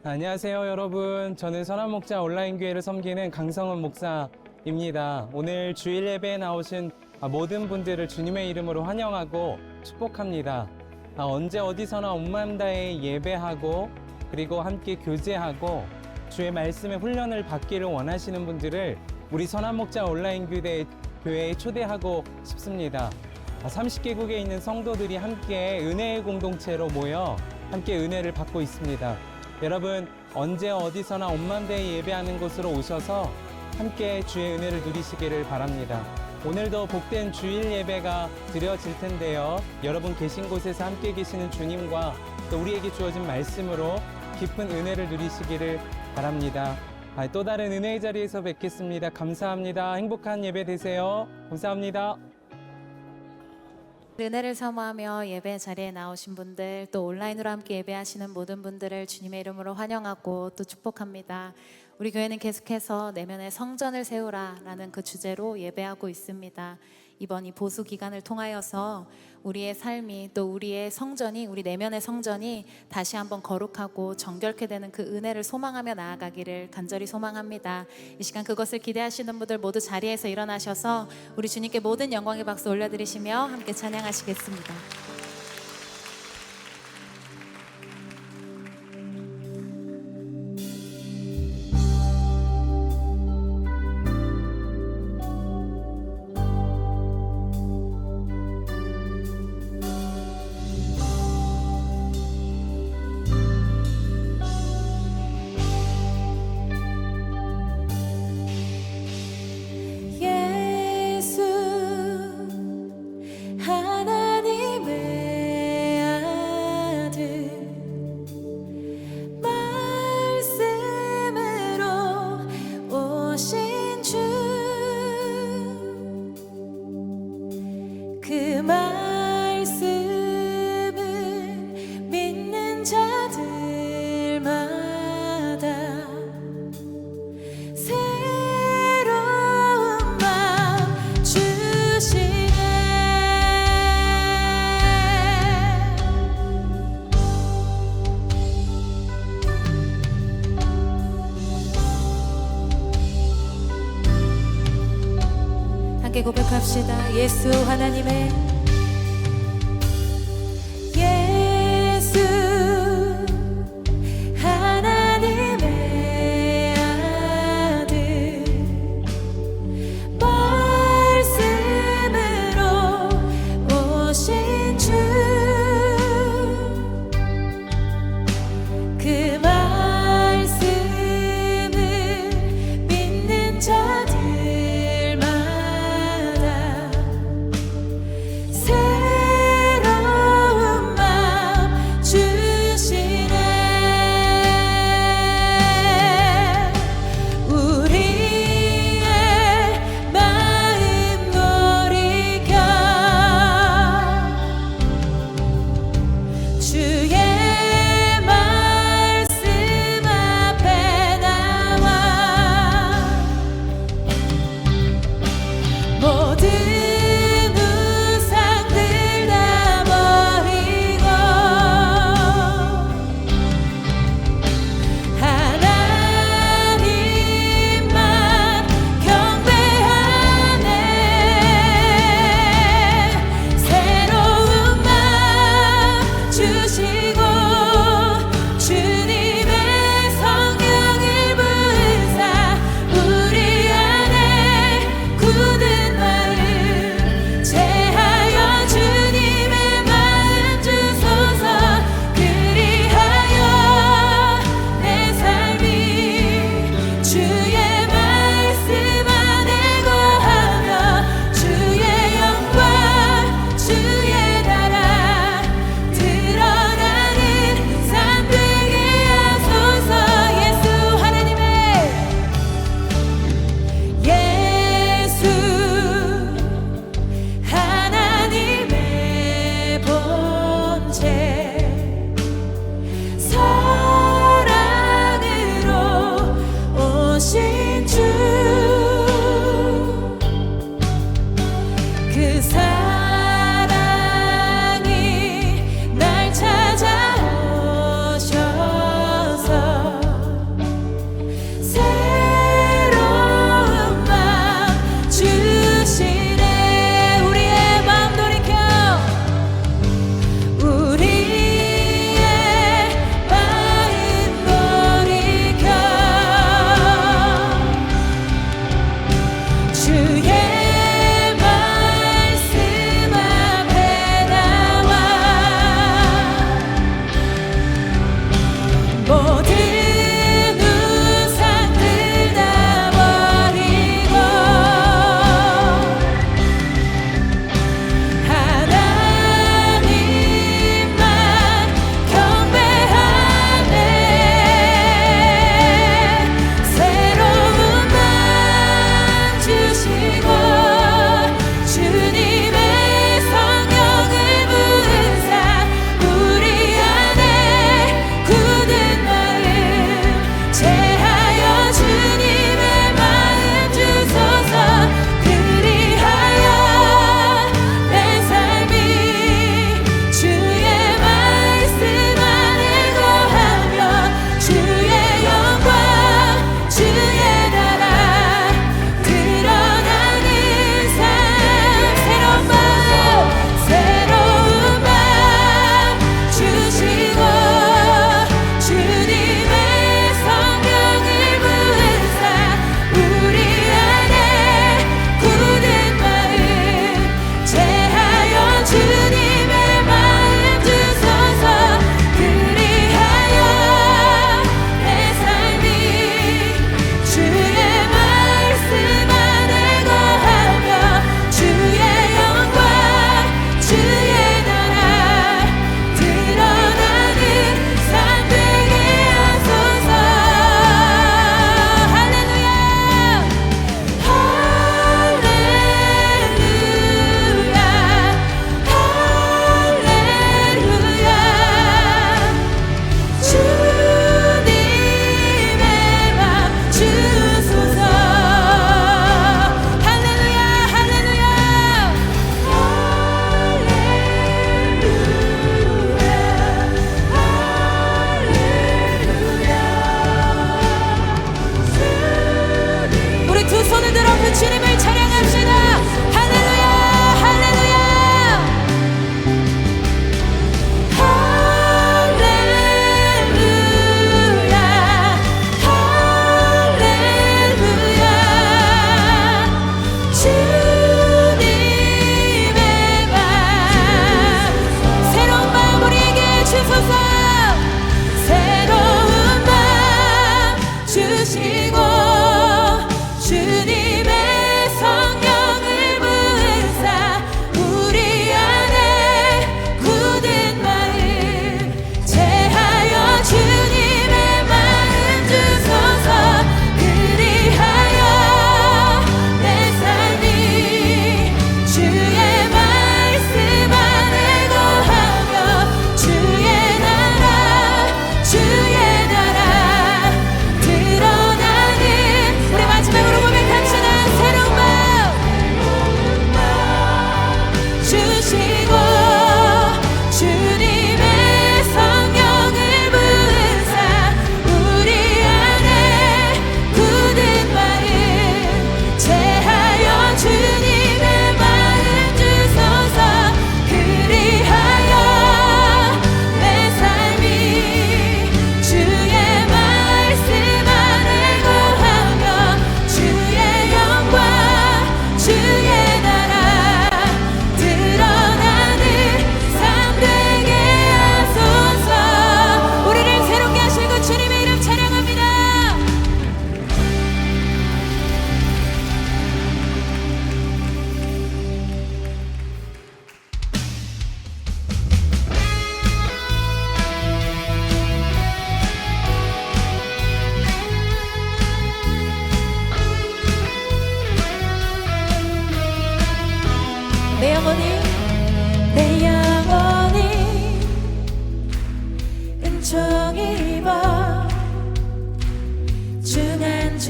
안녕하세요 여러분. 저는 선한목자 온라인교회를 섬기는 강성훈 목사입니다. 오늘 주일 예배에 나오신 모든 분들을 주님의 이름으로 환영하고 축복합니다. 언제 어디서나 온 마음 다해 예배하고 그리고 함께 교제하고 주의 말씀의 훈련을 받기를 원하시는 분들을 우리 선한목자 온라인교회에 초대하고 싶습니다. 30개국에 있는 성도들이 함께 은혜의 공동체로 모여 함께 은혜를 받고 있습니다. 여러분 언제 어디서나 온 마음 다해 예배하는 곳으로 오셔서 함께 주의 은혜를 누리시기를 바랍니다. 오늘도 복된 주일 예배가 드려질 텐데요. 여러분 계신 곳에서 함께 계시는 주님과 또 우리에게 주어진 말씀으로 깊은 은혜를 누리시기를 바랍니다. 또 다른 은혜의 자리에서 뵙겠습니다. 감사합니다. 행복한 예배 되세요. 감사합니다. 은혜를 사모하며 예배 자리에 나오신 분들, 또 온라인으로 함께 예배하시는 모든 분들을 주님의 이름으로 환영하고 또 축복합니다. 우리 교회는 계속해서 내면에 성전을 세우라 라는 그 주제로 예배하고 있습니다. 이번 이 보수 기간을 통하여서 우리의 삶이 또 우리의 성전이, 우리 내면의 성전이 다시 한번 거룩하고 정결케 되는 그 은혜를 소망하며 나아가기를 간절히 소망합니다. 이 시간 그것을 기대하시는 분들 모두 자리에서 일어나셔서 우리 주님께 모든 영광의 박수 올려드리시며 함께 찬양하시겠습니다. 예수 하나님의 아들 말씀으로 오신 주 그 말씀을 믿는 자들마다 새로운 마음 주시네. 함께 고백합시다. 예수 하나님의 예수 하나님의 아들 말씀으로 오신 주 그 말씀을 믿는 자들마다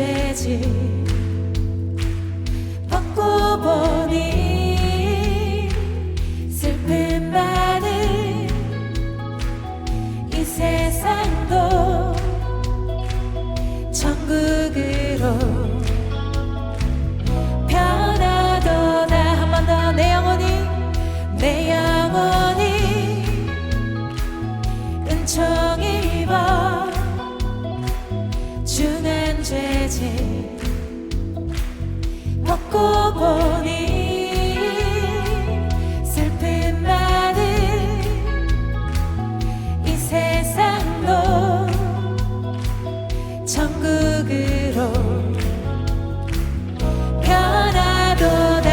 죄질 벗고 보니 슬픔 많은 이 세상도 천국으로 변하도다. 한 번 더 내 영혼이 은총 입어 중한 죄질 벗고 보니 슬픔 많은 이 세상도 천국으로 변하도다.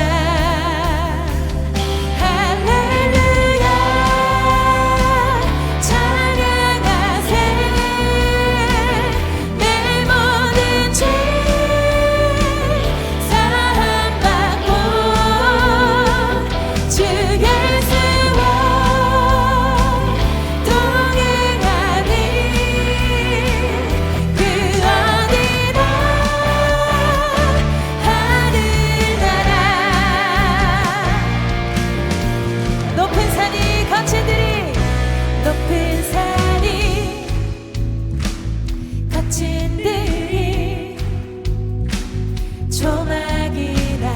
조막이나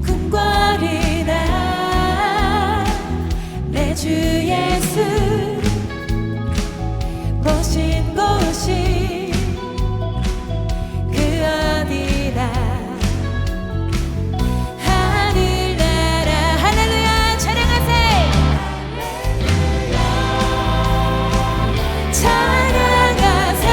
궁궐이나 내 주 예수 모신 곳이 그 어디나 하늘나라. 할렐루야 찬양하세. 찬양하세.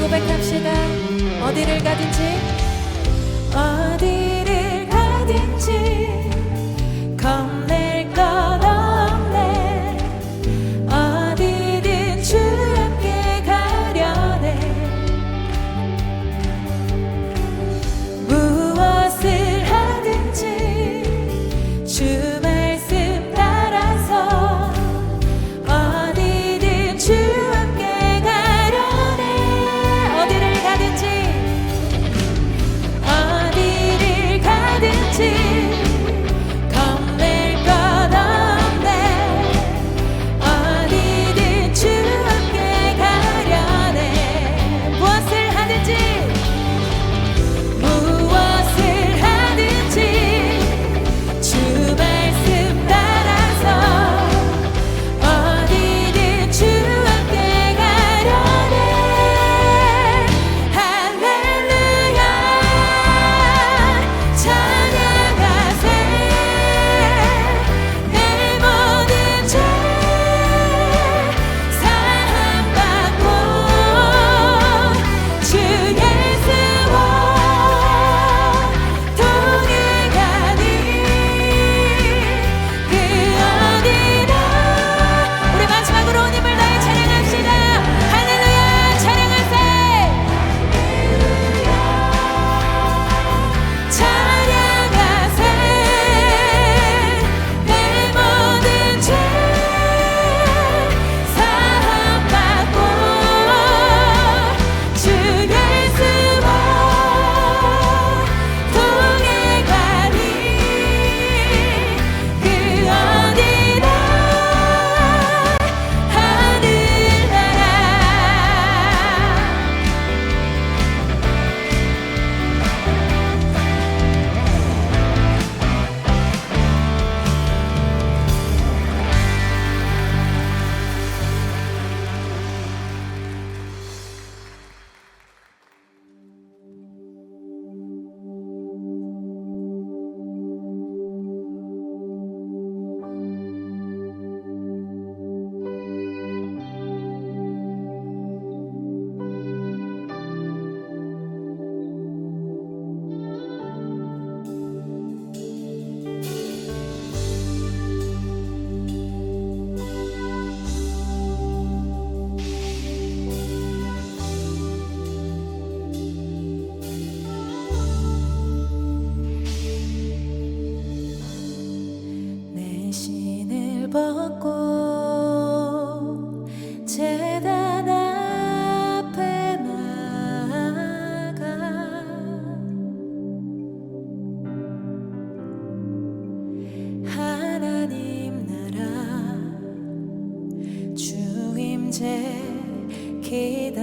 고백합시다. 어디를 가든지 겁낼 것 없네. 어디든 주 함께 가려네. 무엇을 하든지 주 말씀 따라서 어디든 주 함께 가려네. 어디를 가든지 기다립니다.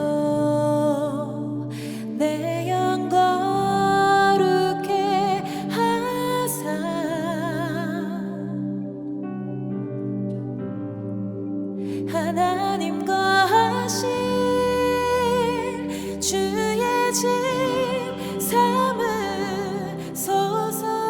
웃을초록 내 영 거룩해 하사 하나님과 하신 주의 집 삼으소서.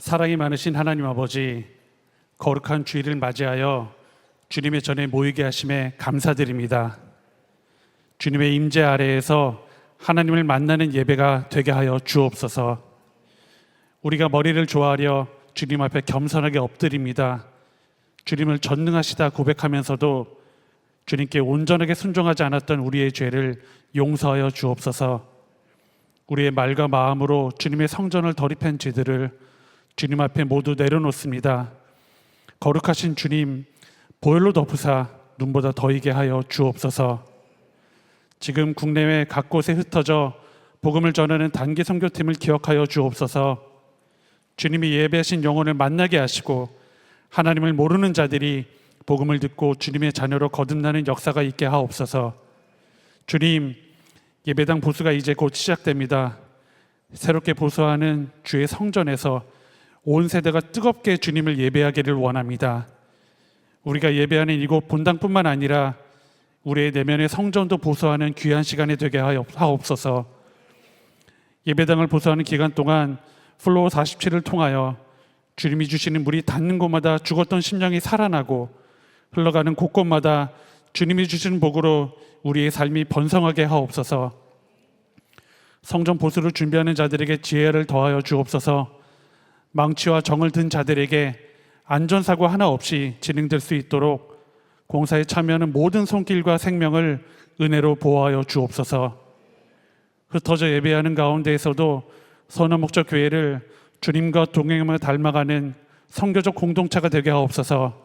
사랑이 많으신 하나님 아버지, 거룩한 주일을 맞이하여 주님의 전에 모이게 하심에 감사드립니다. 주님의 임재 아래에서 하나님을 만나는 예배가 되게 하여 주옵소서. 우리가 머리를 조아려 주님 앞에 겸손하게 엎드립니다. 주님을 전능하시다 고백하면서도 주님께 온전하게 순종하지 않았던 우리의 죄를 용서하여 주옵소서. 우리의 말과 마음으로 주님의 성전을 더럽힌 죄들을 주님 앞에 모두 내려놓습니다. 거룩하신 주님, 보혈로 덮으사 눈보다 더이게 하여 주옵소서. 지금 국내외 각 곳에 흩어져 복음을 전하는 단기 선교팀을 기억하여 주옵소서. 주님이 예배하신 영혼을 만나게 하시고 하나님을 모르는 자들이 복음을 듣고 주님의 자녀로 거듭나는 역사가 있게 하옵소서. 주님, 예배당 보수가 이제 곧 시작됩니다. 새롭게 보수하는 주의 성전에서 온 세대가 뜨겁게 주님을 예배하기를 원합니다. 우리가 예배하는 이곳 본당뿐만 아니라 우리의 내면의 성전도 보수하는 귀한 시간이 되게 하옵소서. 예배당을 보수하는 기간 동안 플로어 47을 통하여 주님이 주시는 물이 닿는 곳마다 죽었던 심령이 살아나고 흘러가는 곳곳마다 주님이 주시는 복으로 우리의 삶이 번성하게 하옵소서. 성전 보수를 준비하는 자들에게 지혜를 더하여 주옵소서. 망치와 정을 든 자들에게 안전사고 하나 없이 진행될 수 있도록 공사에 참여하는 모든 손길과 생명을 은혜로 보호하여 주옵소서. 흩어져 예배하는 가운데에서도 선한 목적 교회를 주님과 동행하며 닮아가는 선교적 공동체가 되게 하옵소서.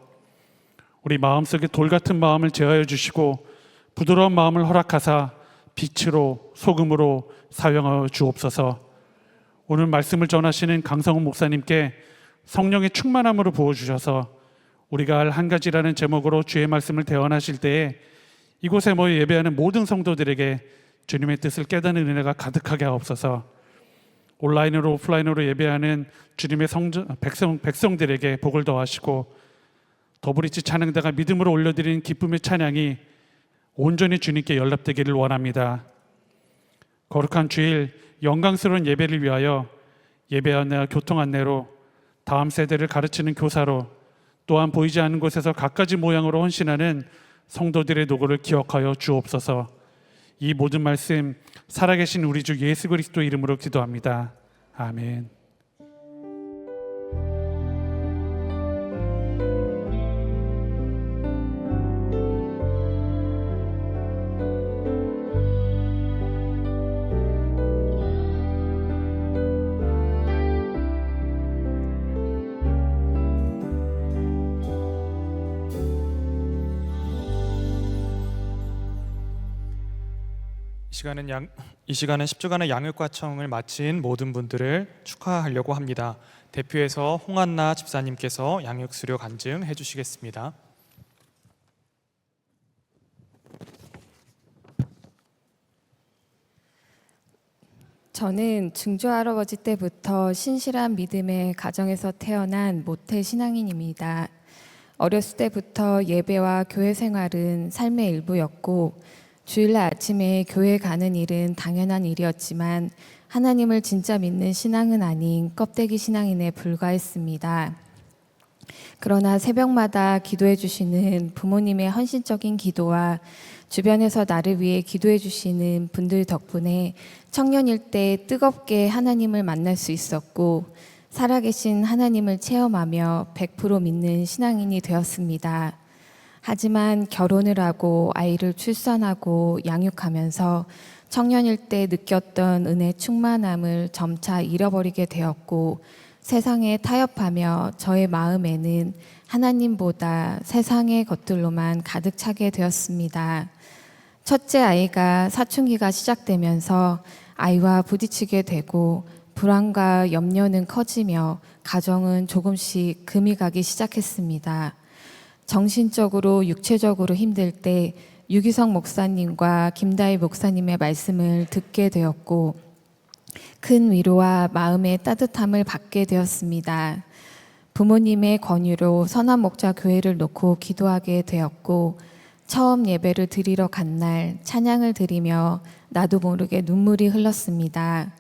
우리 마음속에 돌 같은 마음을 제하여 주시고 부드러운 마음을 허락하사 빛으로 소금으로 사용하여 주옵소서. 오늘 말씀을 전하시는 강성훈 목사님께 성령의 충만함으로 부어주셔서 우리가 할 한 가지라는 제목으로 주의 말씀을 대언하실 때에 이곳에 모여 예배하는 모든 성도들에게 주님의 뜻을 깨닫는 은혜가 가득하게 하옵소서. 온라인으로 오프라인으로 예배하는 주님의 백성들에게 복을 더하시고 더블리치 찬양대가 믿음으로 올려드리는 기쁨의 찬양이 온전히 주님께 연락되기를 원합니다. 거룩한 주일 영광스러운 예배를 위하여 예배 안내와 교통 안내로 다음 세대를 가르치는 교사로 또한 보이지 않는 곳에서 갖가지 모양으로 헌신하는 성도들의 노고를 기억하여 주옵소서. 이 모든 말씀 살아계신 우리 주 예수 그리스도 이름으로 기도합니다. 아멘. 이 시간은 10주간의 양육과청을 마친 모든 분들을 축하하려고 합니다. 대표해서 홍한나 집사님께서 양육수료 간증해 주시겠습니다. 저는 증조할아버지 때부터 신실한 믿음의 가정에서 태어난 모태 신앙인입니다. 어렸을 때부터 예배와 교회 생활은 삶의 일부였고 주일날 아침에 교회 가는 일은 당연한 일이었지만 하나님을 진짜 믿는 신앙은 아닌 껍데기 신앙인에 불과했습니다. 그러나 새벽마다 기도해 주시는 부모님의 헌신적인 기도와 주변에서 나를 위해 기도해 주시는 분들 덕분에 청년일 때 뜨겁게 하나님을 만날 수 있었고 살아계신 하나님을 체험하며 100% 믿는 신앙인이 되었습니다. 하지만 결혼을 하고 아이를 출산하고 양육하면서 청년일 때 느꼈던 은혜 충만함을 점차 잃어버리게 되었고 세상에 타협하며 저의 마음에는 하나님보다 세상의 것들로만 가득 차게 되었습니다. 첫째 아이가 사춘기가 시작되면서 아이와 부딪히게 되고 불안과 염려는 커지며 가정은 조금씩 금이 가기 시작했습니다. 정신적으로 육체적으로 힘들 때 유기성 목사님과 김다희 목사님의 말씀을 듣게 되었고 큰 위로와 마음의 따뜻함을 받게 되었습니다. 부모님의 권유로 선한 목자 교회를 놓고 기도하게 되었고 처음 예배를 드리러 간 날 찬양을 드리며 나도 모르게 눈물이 흘렀습니다.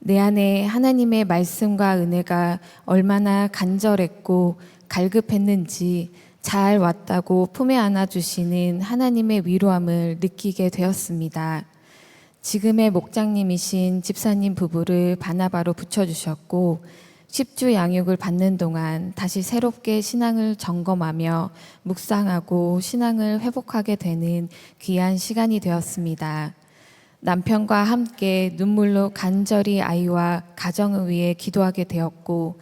내 안에 하나님의 말씀과 은혜가 얼마나 간절했고 갈급했는지 잘 왔다고 품에 안아주시는 하나님의 위로함을 느끼게 되었습니다. 지금의 목장님이신 집사님 부부를 바나바로 붙여주셨고 10주 양육을 받는 동안 다시 새롭게 신앙을 점검하며 묵상하고 신앙을 회복하게 되는 귀한 시간이 되었습니다. 남편과 함께 눈물로 간절히 아이와 가정을 위해 기도하게 되었고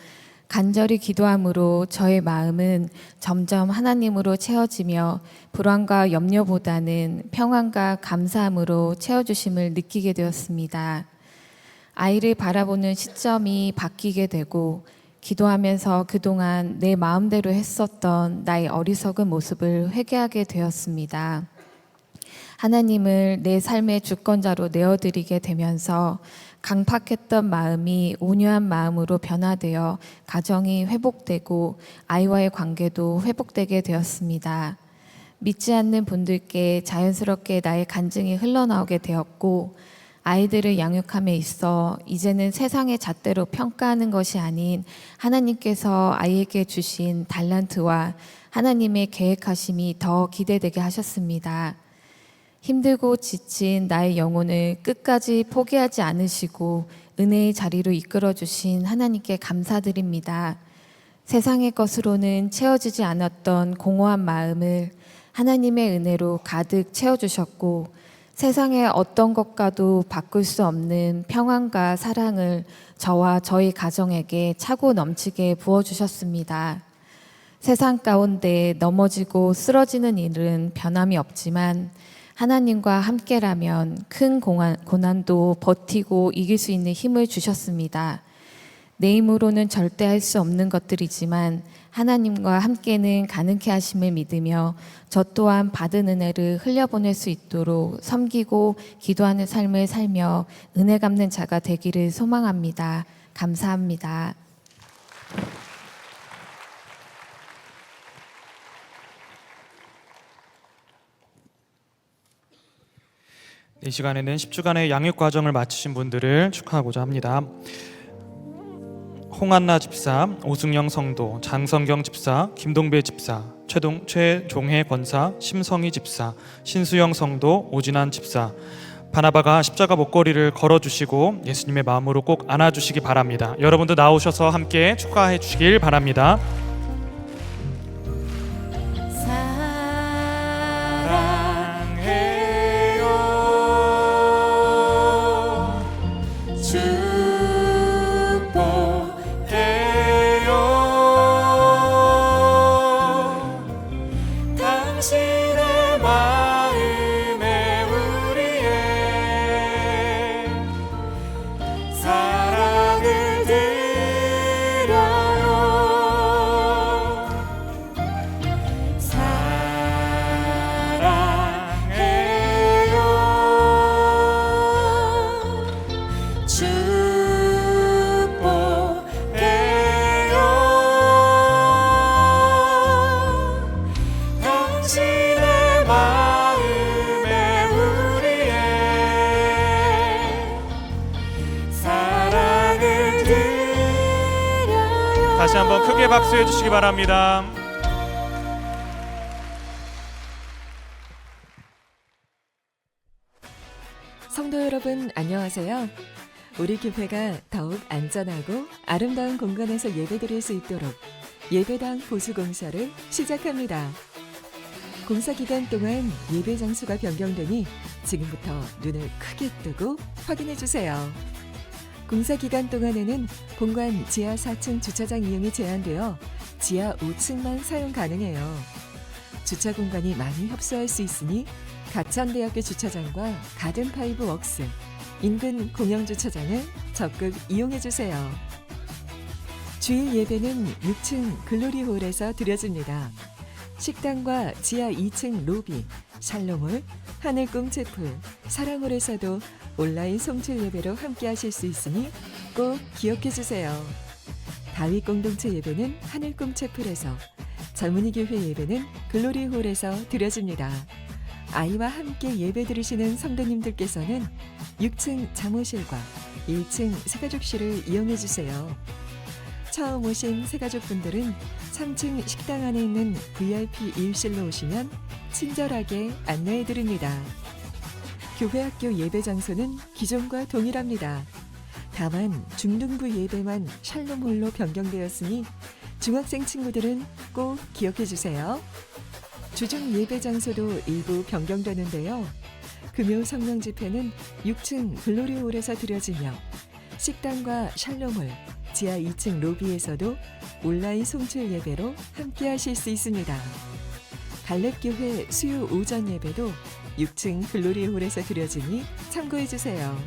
간절히 기도함으로 저의 마음은 점점 하나님으로 채워지며 불안과 염려보다는 평안과 감사함으로 채워주심을 느끼게 되었습니다. 아이를 바라보는 시점이 바뀌게 되고 기도하면서 그동안 내 마음대로 했었던 나의 어리석은 모습을 회개하게 되었습니다. 하나님을 내 삶의 주권자로 내어드리게 되면서 강팍했던 마음이 온유한 마음으로 변화되어 가정이 회복되고 아이와의 관계도 회복되게 되었습니다. 믿지 않는 분들께 자연스럽게 나의 간증이 흘러나오게 되었고 아이들을 양육함에 있어 이제는 세상의 잣대로 평가하는 것이 아닌 하나님께서 아이에게 주신 달란트와 하나님의 계획하심이 더 기대되게 하셨습니다. 힘들고 지친 나의 영혼을 끝까지 포기하지 않으시고 은혜의 자리로 이끌어주신 하나님께 감사드립니다. 세상의 것으로는 채워지지 않았던 공허한 마음을 하나님의 은혜로 가득 채워주셨고 세상의 어떤 것과도 바꿀 수 없는 평안과 사랑을 저와 저희 가정에게 차고 넘치게 부어주셨습니다. 세상 가운데 넘어지고 쓰러지는 일은 변함이 없지만 하나님과 함께라면 큰 고난도 버티고 이길 수 있는 힘을 주셨습니다. 내 힘으로는 절대 할 수 없는 것들이지만 하나님과 함께는 가능케 하심을 믿으며 저 또한 받은 은혜를 흘려보낼 수 있도록 섬기고 기도하는 삶을 살며 은혜 갚는 자가 되기를 소망합니다. 감사합니다. 이 시간에는 10주간의 양육 과정을 마치신 분들을 축하하고자 합니다. 홍한나 집사, 오승영 성도, 장성경 집사, 김동배 집사, 최종혜 권사, 심성희 집사, 신수영 성도, 오진환 집사, 바나바가 십자가 목걸이를 걸어주시고 예수님의 마음으로 꼭 안아주시기 바랍니다. 여러분도 나오셔서 함께 축하해 주시길 바랍니다. 다시 한번 크게 박수해 주시기 바랍니다. 성도 여러분 안녕하세요. 우리 교회가 더욱 안전하고 아름다운 공간에서 예배드릴 수 있도록 예배당 보수 공사를 시작합니다. 공사 기간 동안 예배 장소가 변경되니 지금부터 눈을 크게 뜨고 확인해 주세요. 공사 기간 동안에는 본관 지하 4층 주차장 이용이 제한되어 지하 5층만 사용 가능해요. 주차 공간이 많이 협소할 수 있으니 가천대학교 주차장과 가든파이브 웍스, 인근 공영주차장을 적극 이용해주세요. 주일 예배는 6층 글로리홀에서 드려집니다. 식당과 지하 2층 로비, 샬롬홀, 하늘꿈 채플, 사랑홀에서도 온라인 송출 예배로 함께 하실 수 있으니 꼭 기억해주세요. 다윗 공동체 예배는 하늘꿈 채플에서, 젊은이 교회 예배는 글로리홀에서 드려집니다. 아이와 함께 예배 드리시는 성도님들께서는 6층 잠옷실과 1층 새가족실을 이용해 주세요. 처음 오신 새가족분들은 3층 식당 안에 있는 VIP 이웃실로 오시면 친절하게 안내해 드립니다. 교회 학교 예배 장소는 기존과 동일합니다. 다만 중등부 예배만 샬롬홀로 변경되었으니 중학생 친구들은 꼭 기억해 주세요. 주중 예배 장소도 일부 변경되는데요. 금요 성령 집회는 6층 글로리홀에서 드려지며 식당과 샬롬홀, 지하 2층 로비에서도 온라인 송출 예배로 함께 하실 수 있습니다. 갈렙교회 수요 오전 예배도 6층 글로리홀에서 드려지니 참고해 주세요.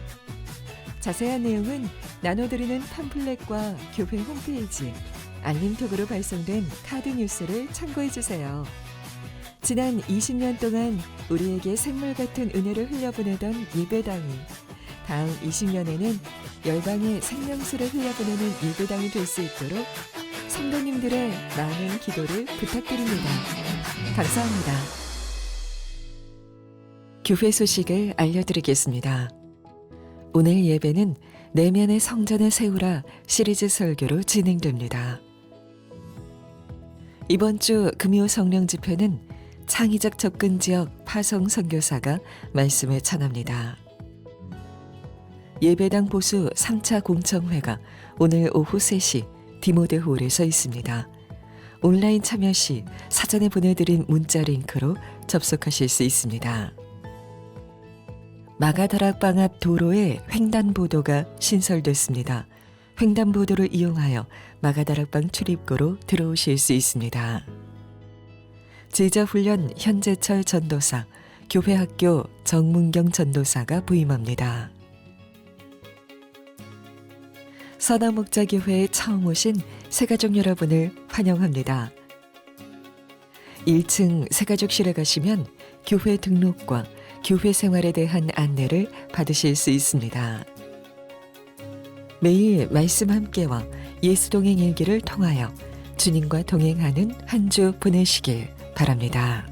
자세한 내용은 나눠드리는 팜플렛과 교회 홈페이지, 알림톡으로 발송된 카드 뉴스를 참고해 주세요. 지난 20년 동안 우리에게 샘물 같은 은혜를 흘려보내던 예배당이 다음 20년에는 열방의 생명수를 흘려보내는 예배당이 될 수 있도록 성도님들의 많은 기도를 부탁드립니다. 감사합니다. 교회 소식을 알려드리겠습니다. 오늘 예배는 내면의 성전을 세우라 시리즈 설교로 진행됩니다. 이번 주 금요 성령 집회는 창의적 접근 지역 파송 선교사가 말씀을 전합니다. 예배당 보수 3차 공청회가 오늘 오후 3시 디모데 홀에서 있습니다. 온라인 참여 시 사전에 보내드린 문자 링크로 접속하실 수 있습니다. 마가다락방 앞 도로에 횡단보도가 신설됐습니다. 횡단보도를 이용하여 마가다락방 출입구로 들어오실 수 있습니다. 제자훈련 현재철 전도사, 교회학교 정문경 전도사가 부임합니다. 선화목자교회에 처음 오신 새가족 여러분을 환영합니다. 1층 새가족실에 가시면 교회 등록과 교회 생활에 대한 안내를 받으실 수 있습니다. 매일 말씀 함께와 예수동행 일기를 통하여 주님과 동행하는 한 주 보내시길 바랍니다.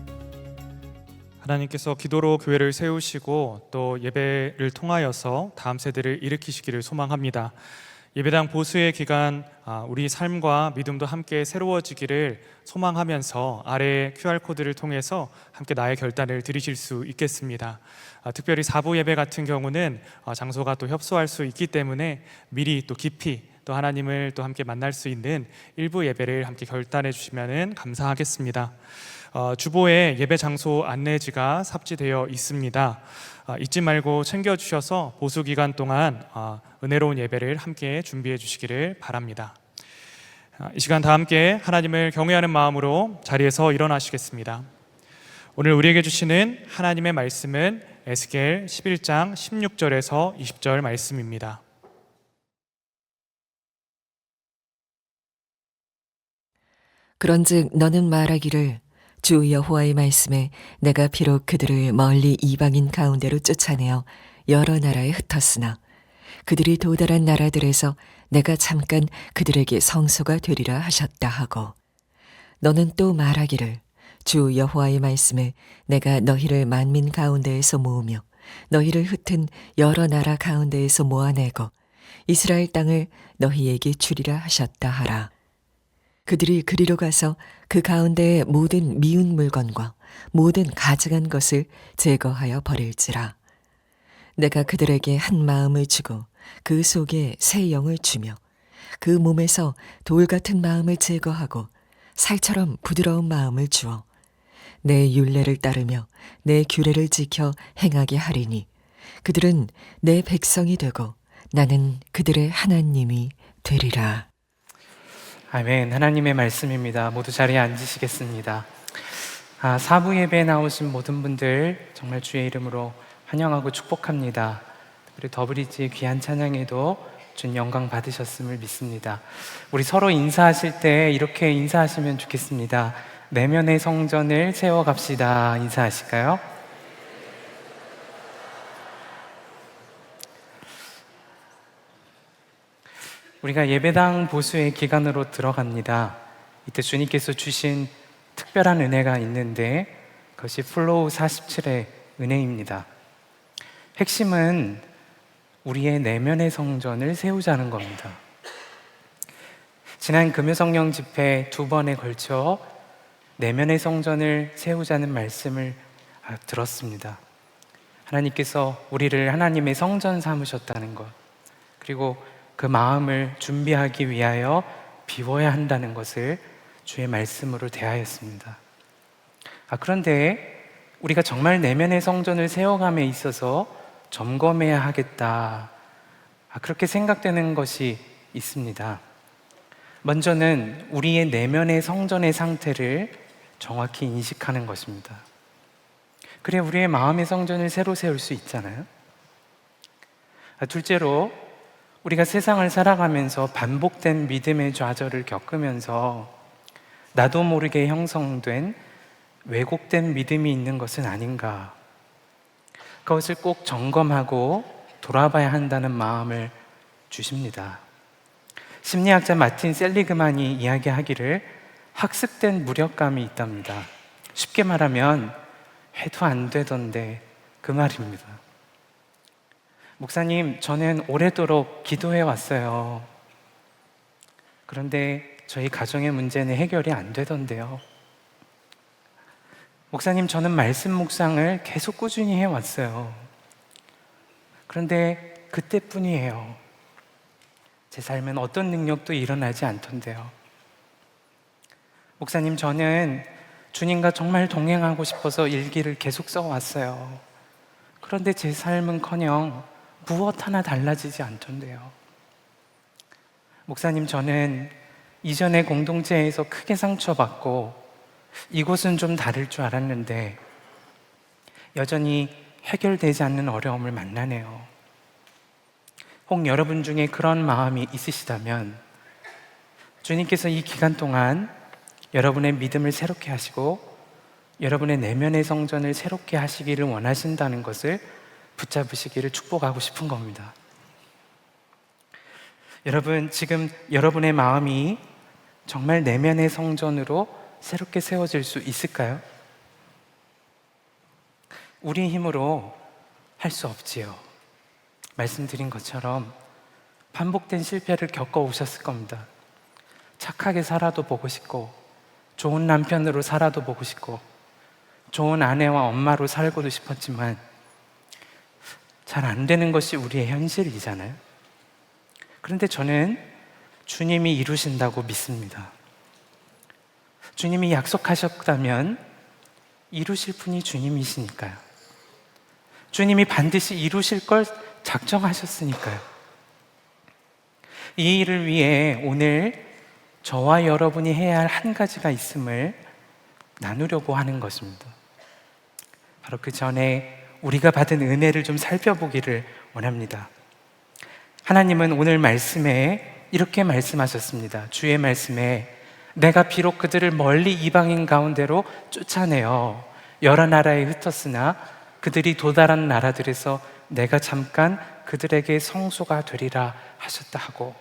하나님께서 기도로 교회를 세우시고 또 예배를 통하여서 다음 세대를 일으키시기를 소망합니다. 예배당 보수의 기간 우리 삶과 믿음도 함께 새로워지기를 소망하면서 아래 QR코드를 통해서 함께 나의 결단을 드리실 수 있겠습니다. 특별히 4부 예배 같은 경우는 장소가 또 협소할 수 있기 때문에 미리 또 깊이 또 하나님을 또 함께 만날 수 있는 일부 예배를 함께 결단해 주시면 감사하겠습니다. 주보에 예배 장소 안내지가 삽지되어 있습니다. 잊지 말고 챙겨주셔서 보수 기간 동안 은혜로운 예배를 함께 준비해 주시기를 바랍니다. 이 시간 다 함께 하나님을 경외하는 마음으로 자리에서 일어나시겠습니다. 오늘 우리에게 주시는 하나님의 말씀은 에스겔 11장 16절에서 20절 말씀입니다. 그런즉 너는 말하기를 주 여호와의 말씀에 내가 비록 그들을 멀리 이방인 가운데로 쫓아내어 여러 나라에 흩었으나 그들이 도달한 나라들에서 내가 잠깐 그들에게 성소가 되리라 하셨다 하고 너는 또 말하기를 주 여호와의 말씀에 내가 너희를 만민 가운데에서 모으며 너희를 흩은 여러 나라 가운데에서 모아내고 이스라엘 땅을 너희에게 주리라 하셨다 하라. 그들이 그리로 가서 그 가운데의 모든 미운 물건과 모든 가증한 것을 제거하여 버릴지라. 내가 그들에게 한 마음을 주고 그 속에 새 영을 주며 그 몸에서 돌 같은 마음을 제거하고 살처럼 부드러운 마음을 주어 내 율례를 따르며 내 규례를 지켜 행하게 하리니 그들은 내 백성이 되고 나는 그들의 하나님이 되리라. 아멘. 하나님의 말씀입니다. 모두 자리에 앉으시겠습니다. 4부 예배에 나오신 모든 분들 정말 주의 이름으로 환영하고 축복합니다. 우리 더브리지 귀한 찬양에도 주님 영광 받으셨음을 믿습니다. 우리 서로 인사하실 때 이렇게 인사하시면 좋겠습니다. 내면의 성전을 세워갑시다. 인사하실까요? 우리가 예배당 보수의 기간으로 들어갑니다. 이때 주님께서 주신 특별한 은혜가 있는데 그것이 플로우 47의 은혜입니다. 핵심은 우리의 내면의 성전을 세우자는 겁니다. 지난 금요성령 집회 2번에 걸쳐 내면의 성전을 세우자는 말씀을 들었습니다. 하나님께서 우리를 하나님의 성전 삼으셨다는 것, 그리고 그 마음을 준비하기 위하여 비워야 한다는 것을 주의 말씀으로 대하였습니다. 그런데 우리가 정말 내면의 성전을 세워감에 있어서 점검해야 하겠다, 그렇게 생각되는 것이 있습니다. 먼저는 우리의 내면의 성전의 상태를 정확히 인식하는 것입니다. 그래 우리의 마음의 성전을 새로 세울 수 있잖아요. 둘째로, 우리가 세상을 살아가면서 반복된 믿음의 좌절을 겪으면서 나도 모르게 형성된 왜곡된 믿음이 있는 것은 아닌가, 그것을 꼭 점검하고 돌아봐야 한다는 마음을 주십니다. 심리학자 마틴 셀리그만이 이야기하기를 학습된 무력감이 있답니다. 쉽게 말하면 해도 안 되던데 그 말입니다. 목사님, 저는 오래도록 기도해 왔어요. 그런데 저희 가정의 문제는 해결이 안 되던데요. 목사님, 저는 말씀 묵상을 계속 꾸준히 해왔어요. 그런데 그때뿐이에요. 제 삶엔 어떤 능력도 일어나지 않던데요. 목사님, 저는 주님과 정말 동행하고 싶어서 일기를 계속 써왔어요. 그런데 제 삶은커녕 무엇 하나 달라지지 않던데요. 목사님, 저는 이전에 공동체에서 크게 상처받고 이곳은 좀 다를 줄 알았는데 여전히 해결되지 않는 어려움을 만나네요. 혹 여러분 중에 그런 마음이 있으시다면 주님께서 이 기간 동안 여러분의 믿음을 새롭게 하시고 여러분의 내면의 성전을 새롭게 하시기를 원하신다는 것을 붙잡으시기를 축복하고 싶은 겁니다. 여러분, 지금 여러분의 마음이 정말 내면의 성전으로 새롭게 세워질 수 있을까요? 우리 힘으로 할 수 없지요. 말씀드린 것처럼 반복된 실패를 겪어오셨을 겁니다. 착하게 살아도 보고 싶고, 좋은 남편으로 살아도 보고 싶고, 좋은 아내와 엄마로 살고도 싶었지만 잘 안 되는 것이 우리의 현실이잖아요. 그런데 저는 주님이 이루신다고 믿습니다. 주님이 약속하셨다면 이루실 분이 주님이시니까요. 주님이 반드시 이루실 걸 작정하셨으니까요. 이 일을 위해 오늘 저와 여러분이 해야 할 한 가지가 있음을 나누려고 하는 것입니다. 바로 그 전에 우리가 받은 은혜를 좀 살펴보기를 원합니다. 하나님은 오늘 말씀에 이렇게 말씀하셨습니다. 주의 말씀에 내가 비록 그들을 멀리 이방인 가운데로 쫓아내어 여러 나라에 흩었으나 그들이 도달한 나라들에서 내가 잠깐 그들에게 성소가 되리라 하셨다 하고,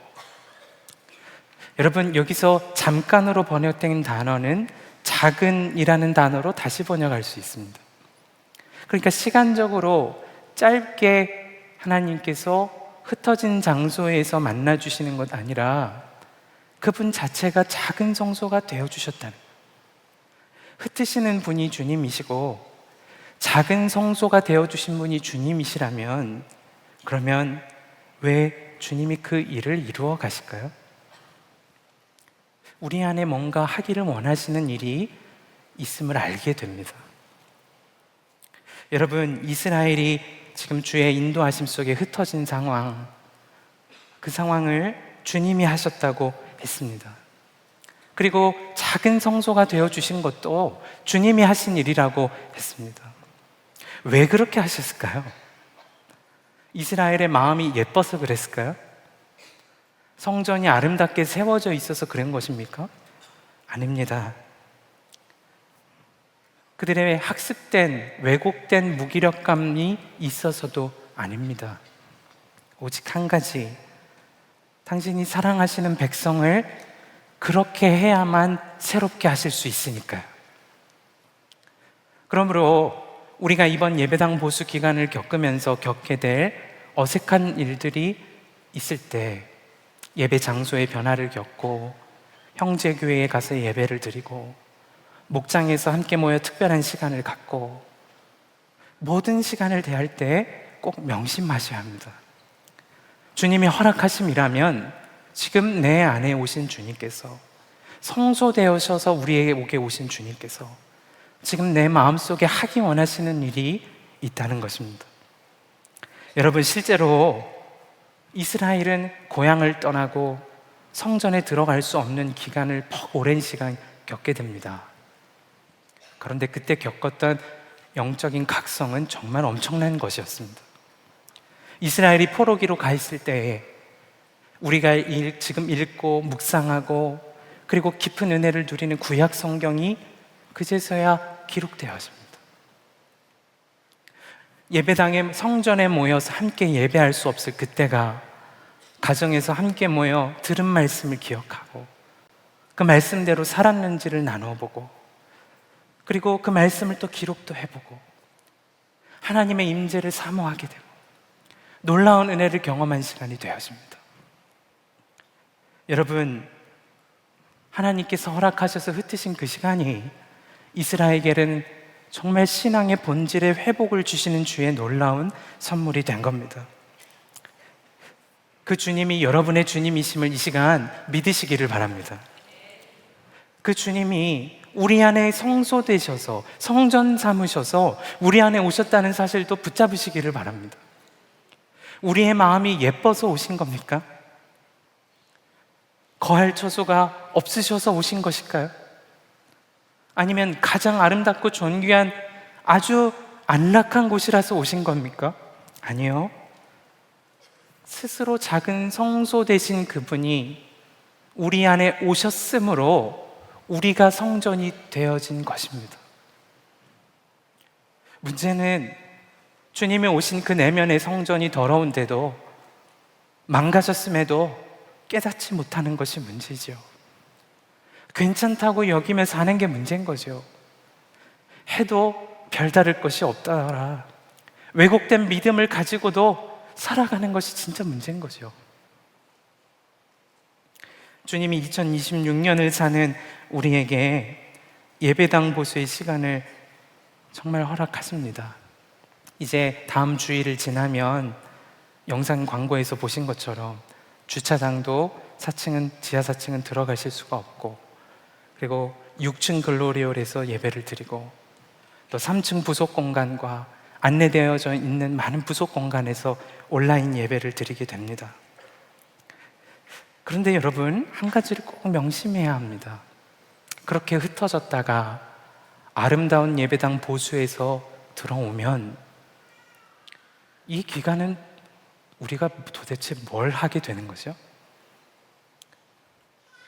여러분, 여기서 잠깐으로 번역된 단어는 작은이라는 단어로 다시 번역할 수 있습니다. 그러니까 시간적으로 짧게 하나님께서 흩어진 장소에서 만나주시는 것 아니라 그분 자체가 작은 성소가 되어주셨다는, 흩으시는 분이 주님이시고 작은 성소가 되어주신 분이 주님이시라면, 그러면 왜 주님이 그 일을 이루어 가실까요? 우리 안에 뭔가 하기를 원하시는 일이 있음을 알게 됩니다. 여러분, 이스라엘이 지금 주의 인도하심 속에 흩어진 상황, 그 상황을 주님이 하셨다고 했습니다. 그리고 작은 성소가 되어주신 것도 주님이 하신 일이라고 했습니다. 왜 그렇게 하셨을까요? 이스라엘의 마음이 예뻐서 그랬을까요? 성전이 아름답게 세워져 있어서 그런 것입니까? 아닙니다. 그들의 학습된, 왜곡된 무기력감이 있어서도 아닙니다. 오직 한 가지, 당신이 사랑하시는 백성을 그렇게 해야만 새롭게 하실 수 있으니까요. 그러므로 우리가 이번 예배당 보수 기간을 겪으면서 겪게 될 어색한 일들이 있을 때 예배 장소의 변화를 겪고 형제교회에 가서 예배를 드리고 목장에서 함께 모여 특별한 시간을 갖고 모든 시간을 대할 때 꼭 명심하셔야 합니다. 주님이 허락하심이라면 지금 내 안에 오신 주님께서, 성소되어셔서 우리에게 오신 주님께서 지금 내 마음속에 하기 원하시는 일이 있다는 것입니다. 여러분, 실제로 이스라엘은 고향을 떠나고 성전에 들어갈 수 없는 기간을 오랜 시간 겪게 됩니다. 그런데 그때 겪었던 영적인 각성은 정말 엄청난 것이었습니다. 이스라엘이 포로기로 가 있을 때에 우리가 지금 읽고 묵상하고 그리고 깊은 은혜를 누리는 구약 성경이 그제서야 기록되었습니다. 예배당에, 성전에 모여서 함께 예배할 수 없을 그때가 가정에서 함께 모여 들은 말씀을 기억하고 그 말씀대로 살았는지를 나눠보고 그리고 그 말씀을 또 기록도 해보고 하나님의 임재를 사모하게 되고 놀라운 은혜를 경험한 시간이 되었습니다. 여러분, 하나님께서 허락하셔서 흩으신 그 시간이 이스라엘에게는 정말 신앙의 본질의 회복을 주시는 주의 놀라운 선물이 된 겁니다. 그 주님이 여러분의 주님이심을 이 시간 믿으시기를 바랍니다. 그 주님이 우리 안에 성소되셔서 성전 삼으셔서 우리 안에 오셨다는 사실도 붙잡으시기를 바랍니다. 우리의 마음이 예뻐서 오신 겁니까? 거할 처소가 없으셔서 오신 것일까요? 아니면 가장 아름답고 존귀한 아주 안락한 곳이라서 오신 겁니까? 아니요. 스스로 작은 성소 되신 그분이 우리 안에 오셨으므로 우리가 성전이 되어진 것입니다. 문제는 주님이 오신 그 내면의 성전이 더러운데도 망가졌음에도 깨닫지 못하는 것이 문제죠. 괜찮다고 여기며 사는 게 문제인 거죠. 해도 별다를 것이 없다라 왜곡된 믿음을 가지고도 살아가는 것이 진짜 문제인 거죠. 주님이 2026년을 사는 우리에게 예배당 보수의 시간을 정말 허락하십니다. 이제 다음 주일을 지나면 영상 광고에서 보신 것처럼 주차장도 4층은 지하 4층은 들어가실 수가 없고 그리고 6층 글로리홀에서 예배를 드리고 또 3층 부속 공간과 안내되어져 있는 많은 부속 공간에서 온라인 예배를 드리게 됩니다. 그런데 여러분, 한 가지를 꼭 명심해야 합니다. 그렇게 흩어졌다가 아름다운 예배당 보수에서 들어오면 이 기간은 우리가 도대체 뭘 하게 되는 거죠?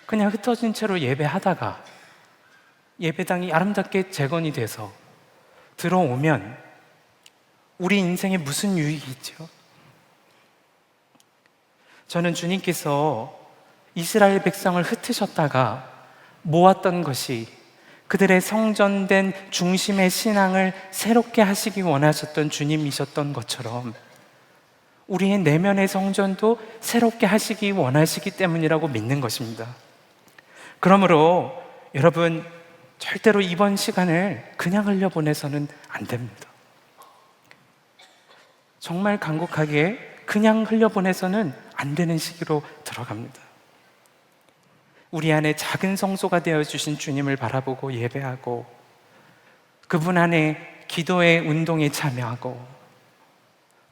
그냥 흩어진 채로 예배하다가 예배당이 아름답게 재건이 돼서 들어오면 우리 인생에 무슨 유익이 있죠? 저는 주님께서 이스라엘 백성을 흩으셨다가 모았던 것이 그들의 성전된 중심의 신앙을 새롭게 하시기 원하셨던 주님이셨던 것처럼 우리의 내면의 성전도 새롭게 하시기 원하시기 때문이라고 믿는 것입니다. 그러므로 여러분, 절대로 이번 시간을 그냥 흘려보내서는 안 됩니다. 정말 간곡하게 그냥 흘려보내서는 안 되는 시기로 들어갑니다. 우리 안에 작은 성소가 되어주신 주님을 바라보고 예배하고 그분 안에 기도의 운동에 참여하고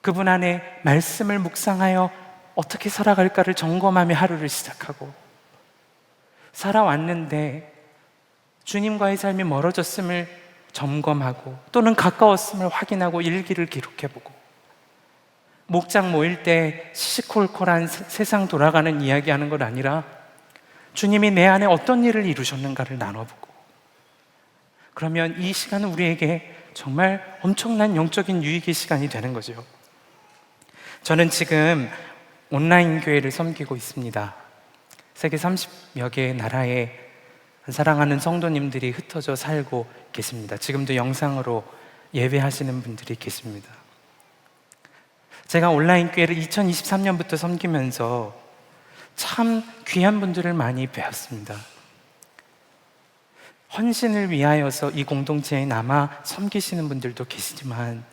그분 안에 말씀을 묵상하여 어떻게 살아갈까를 점검하며 하루를 시작하고 살아왔는데 주님과의 삶이 멀어졌음을 점검하고 또는 가까웠음을 확인하고 일기를 기록해보고 목장 모일 때 시시콜콜한 세상 돌아가는 이야기하는 것 아니라 주님이 내 안에 어떤 일을 이루셨는가를 나눠보고 그러면 이 시간은 우리에게 정말 엄청난 영적인 유익의 시간이 되는 거죠. 저는 지금 온라인 교회를 섬기고 있습니다. 세계 30여 개의 나라에 사랑하는 성도님들이 흩어져 살고 계십니다. 지금도 영상으로 예배하시는 분들이 계십니다. 제가 온라인 교회를 2023년부터 섬기면서 참 귀한 분들을 많이 배웠습니다. 헌신을 위하여서 이 공동체에 남아 섬기시는 분들도 계시지만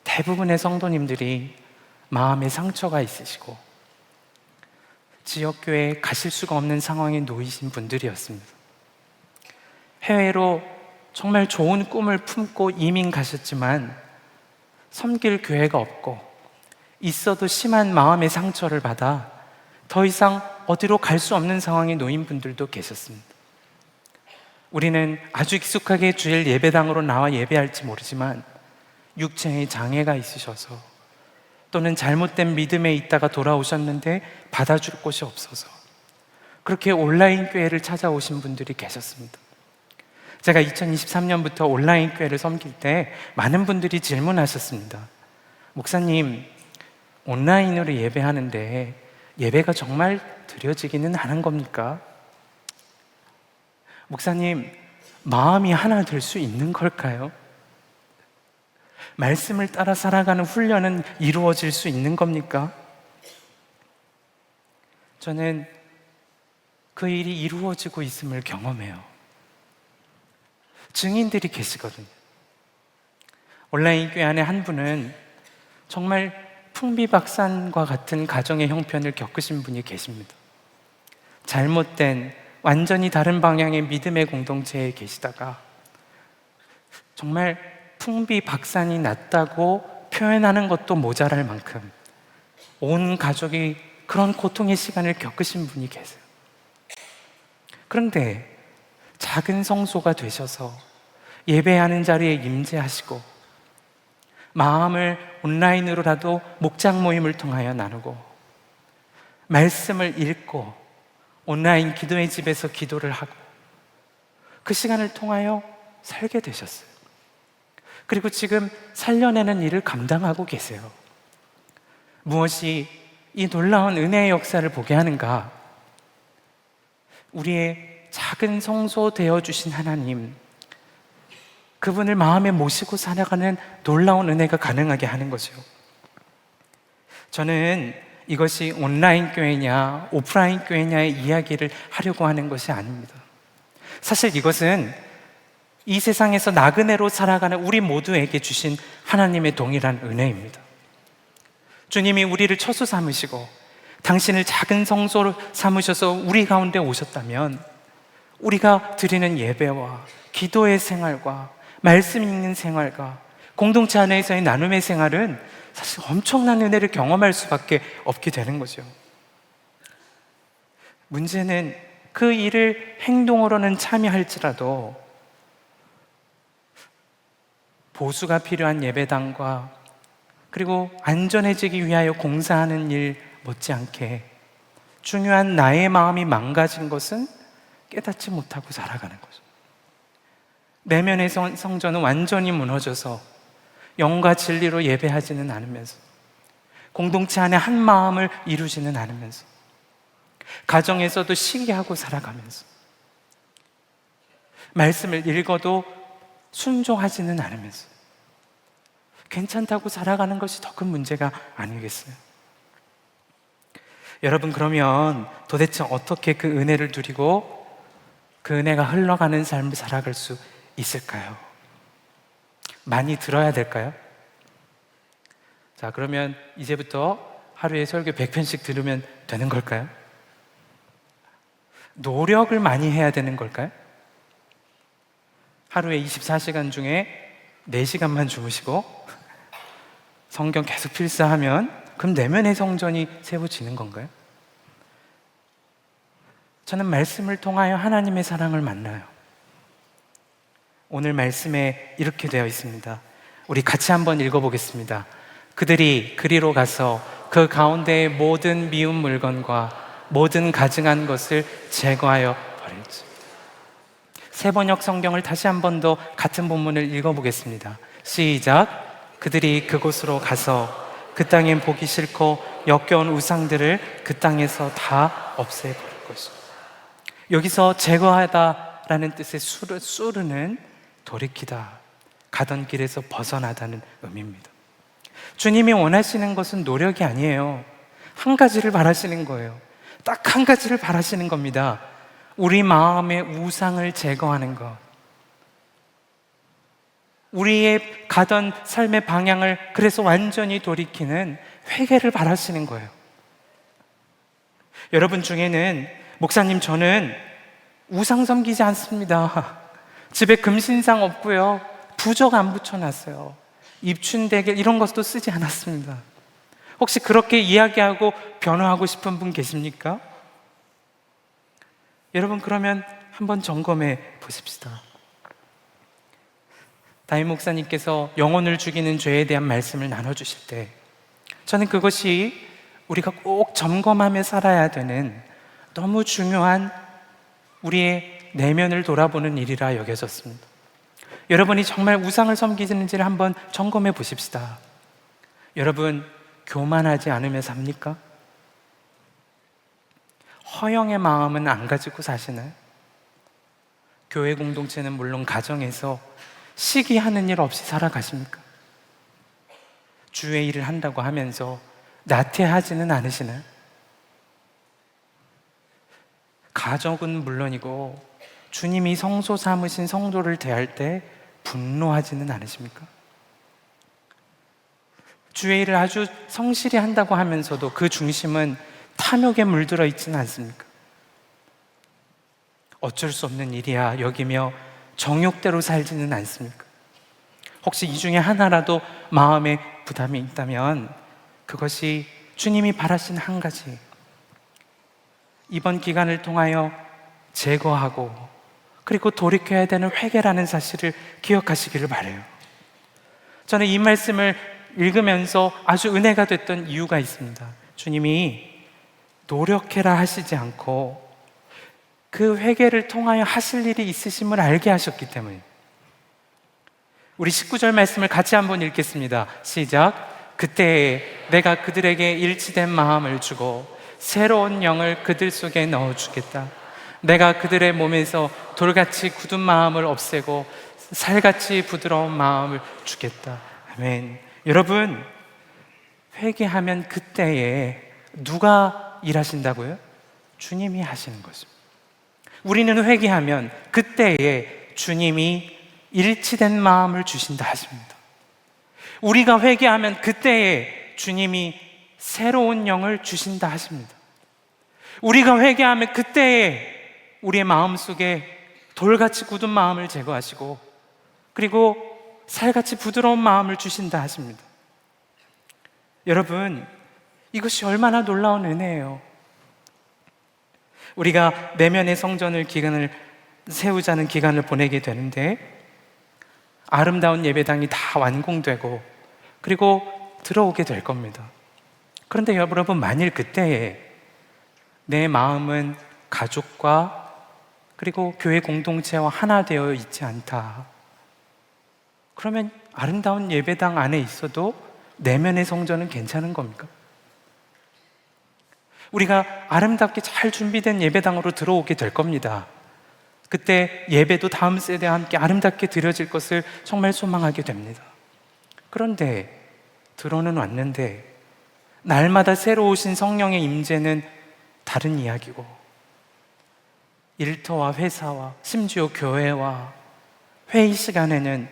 대부분의 성도님들이 마음에 상처가 있으시고 지역교회에 가실 수가 없는 상황에 놓이신 분들이었습니다. 해외로 정말 좋은 꿈을 품고 이민 가셨지만 섬길 교회가 없고 있어도 심한 마음의 상처를 받아 더 이상 어디로 갈 수 없는 상황에 놓인 분들도 계셨습니다. 우리는 아주 익숙하게 주일 예배당으로 나와 예배할지 모르지만 육체에 장애가 있으셔서 또는 잘못된 믿음에 있다가 돌아오셨는데 받아줄 곳이 없어서 그렇게 온라인 교회를 찾아오신 분들이 계셨습니다. 제가 2023년부터 온라인 교회를 섬길 때 많은 분들이 질문하셨습니다. 목사님, 온라인으로 예배하는데 예배가 정말 드려지기는 하는 겁니까? 목사님, 마음이 하나 될 수 있는 걸까요? 말씀을 따라 살아가는 훈련은 이루어질 수 있는 겁니까? 저는 그 일이 이루어지고 있음을 경험해요. 증인들이 계시거든요. 온라인 교회 안에 한 분은 정말 풍비박산과 같은 가정의 형편을 겪으신 분이 계십니다. 잘못된 완전히 다른 방향의 믿음의 공동체에 계시다가 정말 풍비박산이 났다고 표현하는 것도 모자랄 만큼 온 가족이 그런 고통의 시간을 겪으신 분이 계세요. 그런데 작은 성소가 되셔서 예배하는 자리에 임재하시고 마음을 온라인으로라도 목장 모임을 통하여 나누고 말씀을 읽고 온라인 기도의 집에서 기도를 하고 그 시간을 통하여 살게 되셨어요. 그리고 지금 살려내는 일을 감당하고 계세요. 무엇이 이 놀라운 은혜의 역사를 보게 하는가? 우리의 작은 성소 되어주신 하나님, 그분을 마음에 모시고 살아가는 놀라운 은혜가 가능하게 하는 거죠. 저는 이것이 온라인 교회냐 오프라인 교회냐의 이야기를 하려고 하는 것이 아닙니다. 사실 이것은 이 세상에서 나그네로 살아가는 우리 모두에게 주신 하나님의 동일한 은혜입니다. 주님이 우리를 처소 삼으시고 당신을 작은 성소로 삼으셔서 우리 가운데 오셨다면 우리가 드리는 예배와 기도의 생활과 말씀 읽는 생활과 공동체 안에서의 나눔의 생활은 사실 엄청난 은혜를 경험할 수밖에 없게 되는 거죠. 문제는 그 일을 행동으로는 참여할지라도 보수가 필요한 예배당과 그리고 안전해지기 위하여 공사하는 일 못지않게 중요한 나의 마음이 망가진 것은 깨닫지 못하고 살아가는 거죠. 내면의 성전은 완전히 무너져서 영과 진리로 예배하지는 않으면서 공동체 안에 한 마음을 이루지는 않으면서 가정에서도 시기하고 살아가면서 말씀을 읽어도 순종하지는 않으면서 괜찮다고 살아가는 것이 더 큰 문제가 아니겠어요? 여러분, 그러면 도대체 어떻게 그 은혜를 누리고 그 은혜가 흘러가는 삶을 살아갈 수 있을까요? 많이 들어야 될까요? 자, 그러면 이제부터 하루에 설교 100편씩 들으면 되는 걸까요? 노력을 많이 해야 되는 걸까요? 하루에 24시간 중에 4시간만 주무시고 성경 계속 필사하면 그럼 내면의 성전이 세워지는 건가요? 저는 말씀을 통하여 하나님의 사랑을 만나요. 오늘 말씀에 이렇게 되어 있습니다. 우리 같이 한번 읽어보겠습니다. 그들이 그리로 가서 그 가운데의 모든 미운 물건과 모든 가증한 것을 제거하여 버렸지. 세번역 성경을 다시 한 번 더 같은 본문을 읽어보겠습니다. 시작. 그들이 그곳으로 가서 그 땅에 보기 싫고 역겨운 우상들을 그 땅에서 다 없애버릴 것이다. 여기서 제거하다라는 뜻의 수르는 돌이키다, 가던 길에서 벗어나다는 의미입니다. 주님이 원하시는 것은 노력이 아니에요. 한 가지를 바라시는 거예요. 딱 한 가지를 바라시는 겁니다. 우리 마음의 우상을 제거하는 것. 우리의 가던 삶의 방향을 그래서 완전히 돌이키는 회개를 바라시는 거예요. 여러분 중에는 목사님, 저는 우상 섬기지 않습니다. 집에 금신상 없고요. 부적 안 붙여놨어요. 입춘대결 이런 것도 쓰지 않았습니다. 혹시 그렇게 이야기하고 변화하고 싶은 분 계십니까? 여러분, 그러면 한번 점검해 보십시다. 담임 목사님께서 영혼을 죽이는 죄에 대한 말씀을 나눠주실 때 저는 그것이 우리가 꼭 점검하며 살아야 되는 너무 중요한 우리의 내면을 돌아보는 일이라 여겨졌습니다. 여러분이 정말 우상을 섬기는지를 한번 점검해 보십시다. 여러분, 교만하지 않으며 삽니까? 허영의 마음은 안 가지고 사시나요? 교회 공동체는 물론 가정에서 시기하는 일 없이 살아가십니까? 주의 일을 한다고 하면서 나태하지는 않으시나요? 가족은 물론이고 주님이 성소 삼으신 성도를 대할 때 분노하지는 않으십니까? 주의 일을 아주 성실히 한다고 하면서도 그 중심은 탐욕에 물들어 있지는 않습니까? 어쩔 수 없는 일이야 여기며 정욕대로 살지는 않습니까? 혹시 이 중에 하나라도 마음에 부담이 있다면 그것이 주님이 바라신 한 가지, 이번 기간을 통하여 제거하고 그리고 돌이켜야 되는 회개라는 사실을 기억하시기를 바라요. 저는 이 말씀을 읽으면서 아주 은혜가 됐던 이유가 있습니다. 주님이 노력해라 하시지 않고 그 회개를 통하여 하실 일이 있으심을 알게 하셨기 때문에. 우리 19절 말씀을 같이 한번 읽겠습니다. 시작. 그때 내가 그들에게 일치된 마음을 주고 새로운 영을 그들 속에 넣어주겠다. 내가 그들의 몸에서 돌같이 굳은 마음을 없애고 살같이 부드러운 마음을 주겠다. 아멘. 여러분, 회개하면 그때에 누가 일하신다고요? 주님이 하시는 것입니다. 우리는 회개하면 그때에 주님이 일치된 마음을 주신다 하십니다. 우리가 회개하면 그때에 주님이 새로운 영을 주신다 하십니다. 우리가 회개하면 그때에 우리의 마음속에 돌같이 굳은 마음을 제거하시고 그리고 살같이 부드러운 마음을 주신다 하십니다. 여러분, 이것이 얼마나 놀라운 은혜예요. 우리가 내면의 성전을 기간을 세우자는 기간을 보내게 되는데 아름다운 예배당이 다 완공되고 그리고 들어오게 될 겁니다. 그런데 여러분, 만일 그때에 내 마음은 가족과 그리고 교회 공동체와 하나 되어 있지 않다, 그러면 아름다운 예배당 안에 있어도 내면의 성전은 괜찮은 겁니까? 우리가 아름답게 잘 준비된 예배당으로 들어오게 될 겁니다. 그때 예배도 다음 세대와 함께 아름답게 드려질 것을 정말 소망하게 됩니다. 그런데 들어는 왔는데 날마다 새로 오신 성령의 임재는 다른 이야기고 일터와 회사와 심지어 교회와 회의 시간에는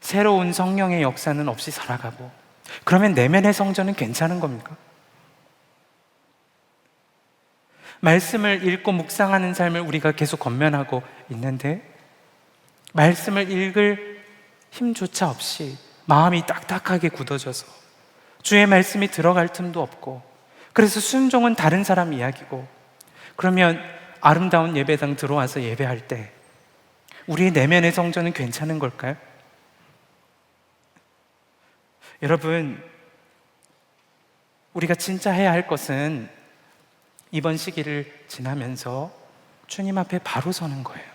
새로운 성령의 역사는 없이 살아가고, 그러면 내면의 성전은 괜찮은 겁니까? 말씀을 읽고 묵상하는 삶을 우리가 계속 권면하고 있는데 말씀을 읽을 힘조차 없이 마음이 딱딱하게 굳어져서 주의 말씀이 들어갈 틈도 없고, 그래서 순종은 다른 사람 이야기고, 그러면 아름다운 예배당 들어와서 예배할 때 우리의 내면의 성전은 괜찮은 걸까요? 여러분, 우리가 진짜 해야 할 것은 이번 시기를 지나면서 주님 앞에 바로 서는 거예요.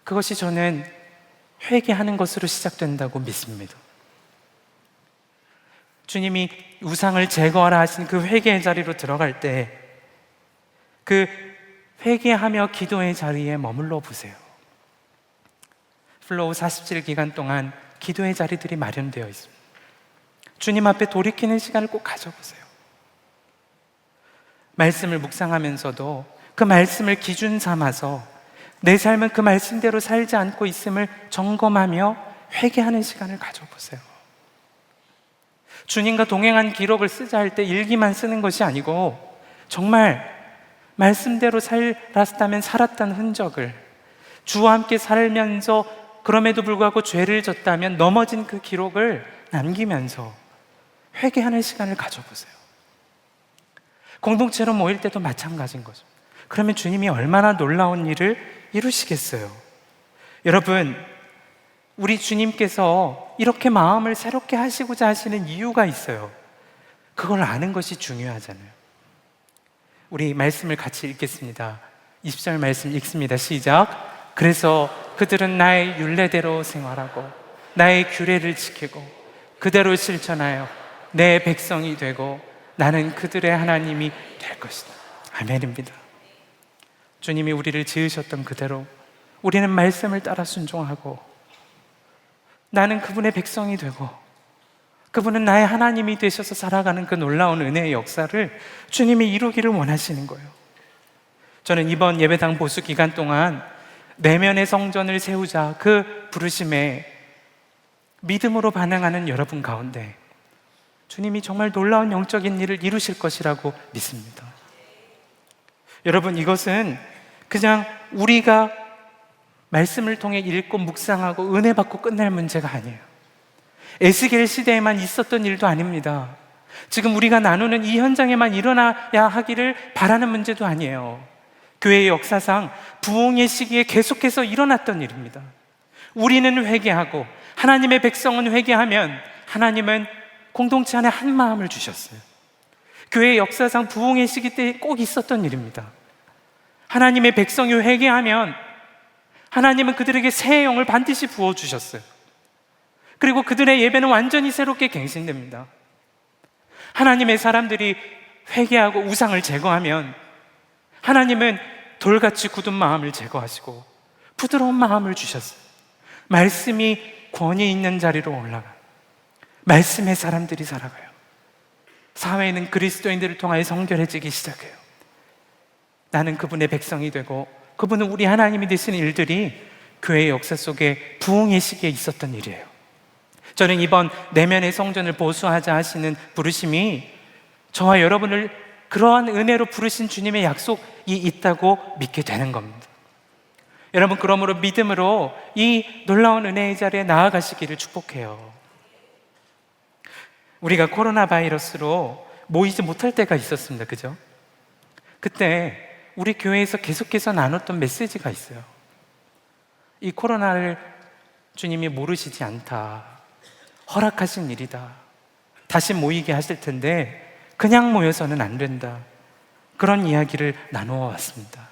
그것이 저는 회개하는 것으로 시작된다고 믿습니다. 주님이 우상을 제거하라 하신 그 회개의 자리로 들어갈 때 그 회개하며 기도의 자리에 머물러 보세요. 플로우 47 기간 동안 기도의 자리들이 마련되어 있습니다. 주님 앞에 돌이키는 시간을 꼭 가져보세요. 말씀을 묵상하면서도 그 말씀을 기준 삼아서 내 삶은 그 말씀대로 살지 않고 있음을 점검하며 회개하는 시간을 가져보세요. 주님과 동행한 기록을 쓰자 할 때 일기만 쓰는 것이 아니고 정말 말씀대로 살았다면 살았다는 흔적을, 주와 함께 살면서 그럼에도 불구하고 죄를 졌다면 넘어진 그 기록을 남기면서 회개하는 시간을 가져보세요. 공동체로 모일 때도 마찬가지인 거죠. 그러면 주님이 얼마나 놀라운 일을 이루시겠어요? 여러분, 우리 주님께서 이렇게 마음을 새롭게 하시고자 하시는 이유가 있어요. 그걸 아는 것이 중요하잖아요. 우리 말씀을 같이 읽겠습니다. 20절 말씀 읽습니다. 시작. 그래서 그들은 나의 율례대로 생활하고 나의 규례를 지키고 그대로 실천하여 내 백성이 되고 나는 그들의 하나님이 될 것이다. 아멘입니다. 주님이 우리를 지으셨던 그대로 우리는 말씀을 따라 순종하고 나는 그분의 백성이 되고 그분은 나의 하나님이 되셔서 살아가는 그 놀라운 은혜의 역사를 주님이 이루기를 원하시는 거예요. 저는 이번 예배당 보수 기간 동안 내면의 성전을 세우자 그 부르심에 믿음으로 반응하는 여러분 가운데 주님이 정말 놀라운 영적인 일을 이루실 것이라고 믿습니다. 여러분, 이것은 그냥 우리가 말씀을 통해 읽고 묵상하고 은혜 받고 끝날 문제가 아니에요. 에스겔 시대에만 있었던 일도 아닙니다. 지금 우리가 나누는 이 현장에만 일어나야 하기를 바라는 문제도 아니에요. 교회의 역사상 부흥의 시기에 계속해서 일어났던 일입니다. 우리는 회개하고 하나님의 백성은 회개하면 하나님은 공동체 안에 한 마음을 주셨어요. 교회의 역사상 부흥의 시기 때 꼭 있었던 일입니다. 하나님의 백성이 회개하면 하나님은 그들에게 새 영을 반드시 부어주셨어요. 그리고 그들의 예배는 완전히 새롭게 갱신됩니다. 하나님의 사람들이 회개하고 우상을 제거하면 하나님은 돌같이 굳은 마음을 제거하시고 부드러운 마음을 주셨어요. 말씀이 권위 있는 자리로 올라가 말씀의 사람들이 살아가요. 사회는 그리스도인들을 통하여 성결해지기 시작해요. 나는 그분의 백성이 되고 그분은 우리 하나님이 되시는 일들이 교회의 역사 속에 부흥의 시기에 있었던 일이에요. 저는 이번 내면의 성전을 보수하자 하시는 부르심이 저와 여러분을 그러한 은혜로 부르신 주님의 약속이 있다고 믿게 되는 겁니다. 여러분, 그러므로 믿음으로 이 놀라운 은혜의 자리에 나아가시기를 축복해요. 우리가 코로나 바이러스로 모이지 못할 때가 있었습니다. 그죠? 그때 우리 교회에서 계속해서 나눴던 메시지가 있어요. 이 코로나를 주님이 모르시지 않다. 허락하신 일이다. 다시 모이게 하실 텐데 그냥 모여서는 안 된다. 그런 이야기를 나누어 왔습니다.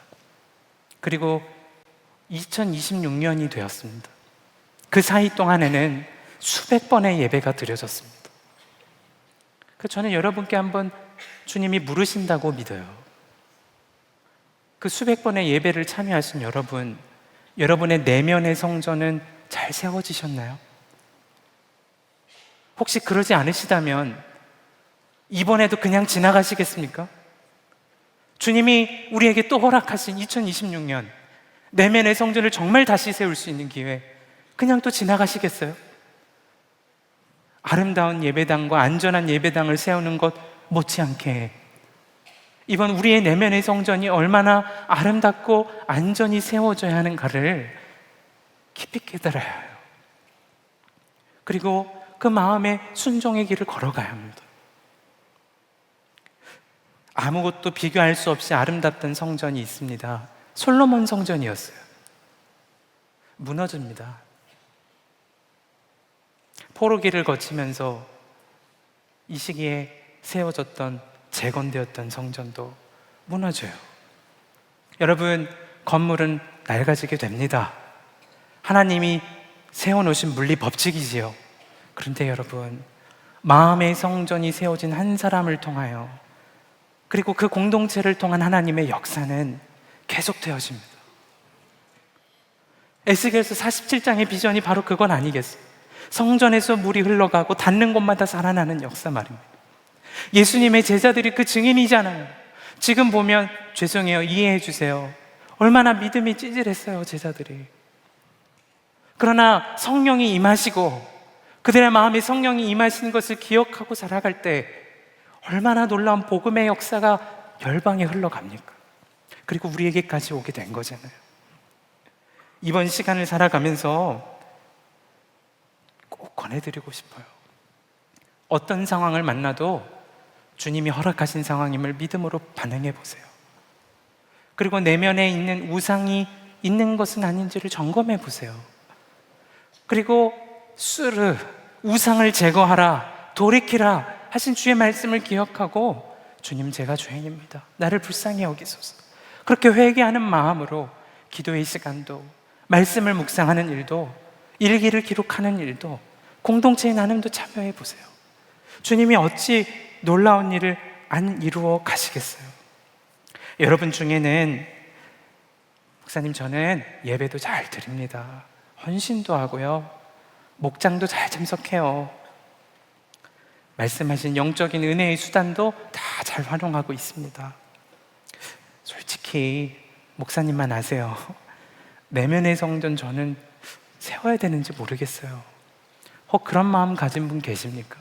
그리고 2026년이 되었습니다. 그 사이 동안에는 수백 번의 예배가 드려졌습니다. 저는 여러분께 한번 주님이 물으신다고 믿어요. 그 수백 번의 예배를 참여하신 여러분, 여러분의 내면의 성전은 잘 세워지셨나요? 혹시 그러지 않으시다면 이번에도 그냥 지나가시겠습니까? 주님이 우리에게 또 허락하신 2026년 내면의 성전을 정말 다시 세울 수 있는 기회, 그냥 또 지나가시겠어요? 아름다운 예배당과 안전한 예배당을 세우는 것 못지않게 이번 우리의 내면의 성전이 얼마나 아름답고 안전히 세워져야 하는가를 깊이 깨달아야 해요. 그리고 그 마음의 순종의 길을 걸어가야 합니다. 아무것도 비교할 수 없이 아름답던 성전이 있습니다. 솔로몬 성전이었어요. 무너집니다. 포로기를 거치면서 이 시기에 세워졌던 재건되었던 성전도 무너져요. 여러분, 건물은 낡아지게 됩니다. 하나님이 세워놓으신 물리 법칙이지요. 그런데 여러분, 마음의 성전이 세워진 한 사람을 통하여 그리고 그 공동체를 통한 하나님의 역사는 계속되어집니다. 에스겔서 47장의 비전이 바로 그건 아니겠어요? 성전에서 물이 흘러가고 닿는 곳마다 살아나는 역사 말입니다. 예수님의 제자들이 그 증인이잖아요. 지금 보면 죄송해요, 이해해 주세요. 얼마나 믿음이 찌질했어요, 제자들이. 그러나 성령이 임하시고 그들의 마음에 성령이 임하시는 것을 기억하고 살아갈 때 얼마나 놀라운 복음의 역사가 열방에 흘러갑니까? 그리고 우리에게까지 오게 된 거잖아요. 이번 시간을 살아가면서 꼭 권해드리고 싶어요. 어떤 상황을 만나도 주님이 허락하신 상황임을 믿음으로 반응해 보세요. 그리고 내면에 있는 우상이 있는 것은 아닌지를 점검해 보세요. 그리고 수르, 우상을 제거하라, 돌이키라 하신 주의 말씀을 기억하고 주님, 제가 죄인입니다. 나를 불쌍히 여기소서. 그렇게 회개하는 마음으로 기도의 시간도, 말씀을 묵상하는 일도, 일기를 기록하는 일도, 공동체의 나눔도 참여해 보세요. 주님이 어찌 놀라운 일을 안 이루어 가시겠어요? 여러분 중에는 목사님, 저는 예배도 잘 드립니다. 헌신도 하고요. 목장도 잘 참석해요. 말씀하신 영적인 은혜의 수단도 다 잘 활용하고 있습니다. 솔직히 목사님만 아세요. 내면의 성전 저는 세워야 되는지 모르겠어요. 혹 그런 마음 가진 분 계십니까?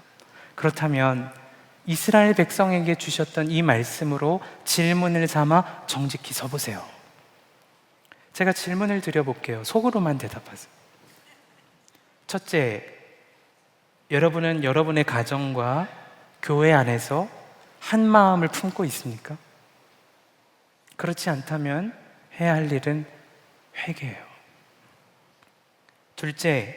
그렇다면 이스라엘 백성에게 주셨던 이 말씀으로 질문을 삼아 정직히 서보세요. 제가 질문을 드려볼게요. 속으로만 대답하세요. 첫째, 여러분은 여러분의 가정과 교회 안에서 한 마음을 품고 있습니까? 그렇지 않다면 해야 할 일은 회개예요. 둘째,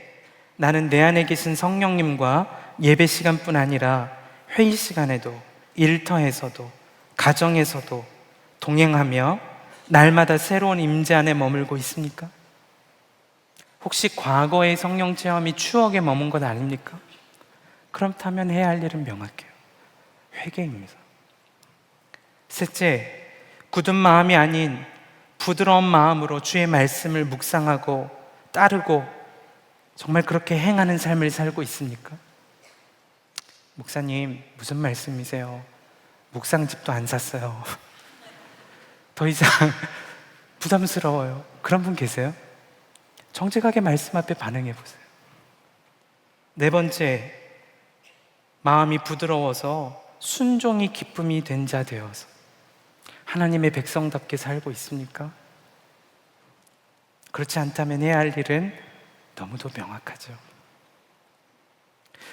나는 내 안에 계신 성령님과 예배 시간뿐 아니라 회의 시간에도, 일터에서도, 가정에서도 동행하며 날마다 새로운 임재 안에 머물고 있습니까? 혹시 과거의 성령 체험이 추억에 머문 것 아닙니까? 그렇다면 해야 할 일은 명확해요. 회개입니다. 셋째, 굳은 마음이 아닌 부드러운 마음으로 주의 말씀을 묵상하고 따르고 정말 그렇게 행하는 삶을 살고 있습니까? 목사님, 무슨 말씀이세요? 묵상집도 안 샀어요. 더 이상 부담스러워요. 그런 분 계세요? 정직하게 말씀 앞에 반응해 보세요. 네 번째, 마음이 부드러워서 순종이 기쁨이 된 자 되어서 하나님의 백성답게 살고 있습니까? 그렇지 않다면 해야 할 일은 너무도 명확하죠.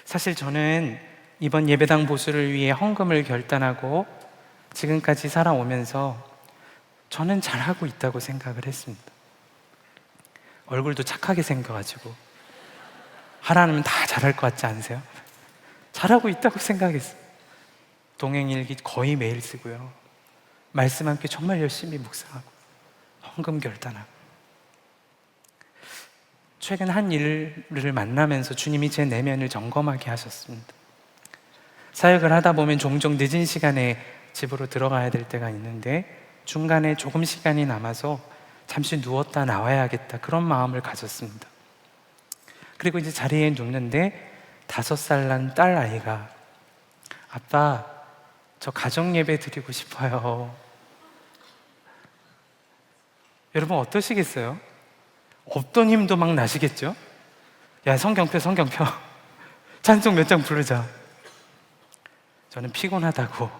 사실 저는 이번 예배당 보수를 위해 헌금을 결단하고 지금까지 살아오면서 저는 잘하고 있다고 생각을 했습니다. 얼굴도 착하게 생겨가지고 하라면 다 잘할 것 같지 않으세요? 잘하고 있다고 생각했어요. 동행일기 거의 매일 쓰고요. 말씀 함께 정말 열심히 묵상하고 헌금 결단하고. 최근 한 일을 만나면서 주님이 제 내면을 점검하게 하셨습니다. 사역을 하다 보면 종종 늦은 시간에 집으로 들어가야 될 때가 있는데 중간에 조금 시간이 남아서 잠시 누웠다 나와야겠다, 그런 마음을 가졌습니다. 그리고 이제 자리에 눕는데 5살 난 딸 아이가 아빠, 저 가정 예배 드리고 싶어요. 여러분 어떠시겠어요? 없던 힘도 막 나시겠죠? 야, 성경표 찬송 몇 장 부르자. 저는 피곤하다고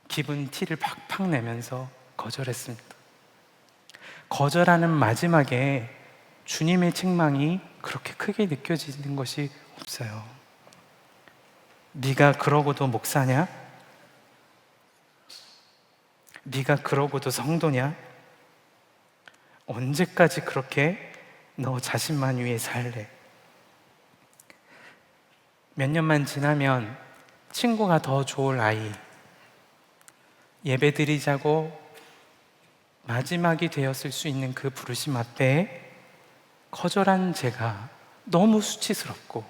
기분 티를 팍팍 내면서 거절했습니다. 거절하는 마지막에 주님의 책망이 그렇게 크게 느껴지는 것이 없어요. 네가 그러고도 목사냐? 네가 그러고도 성도냐? 언제까지 그렇게 너 자신만 위해 살래? 몇 년만 지나면 친구가 더 좋을 아이, 예배 드리자고 마지막이 되었을 수 있는 그 부르심 앞에 거절한 제가 너무 수치스럽고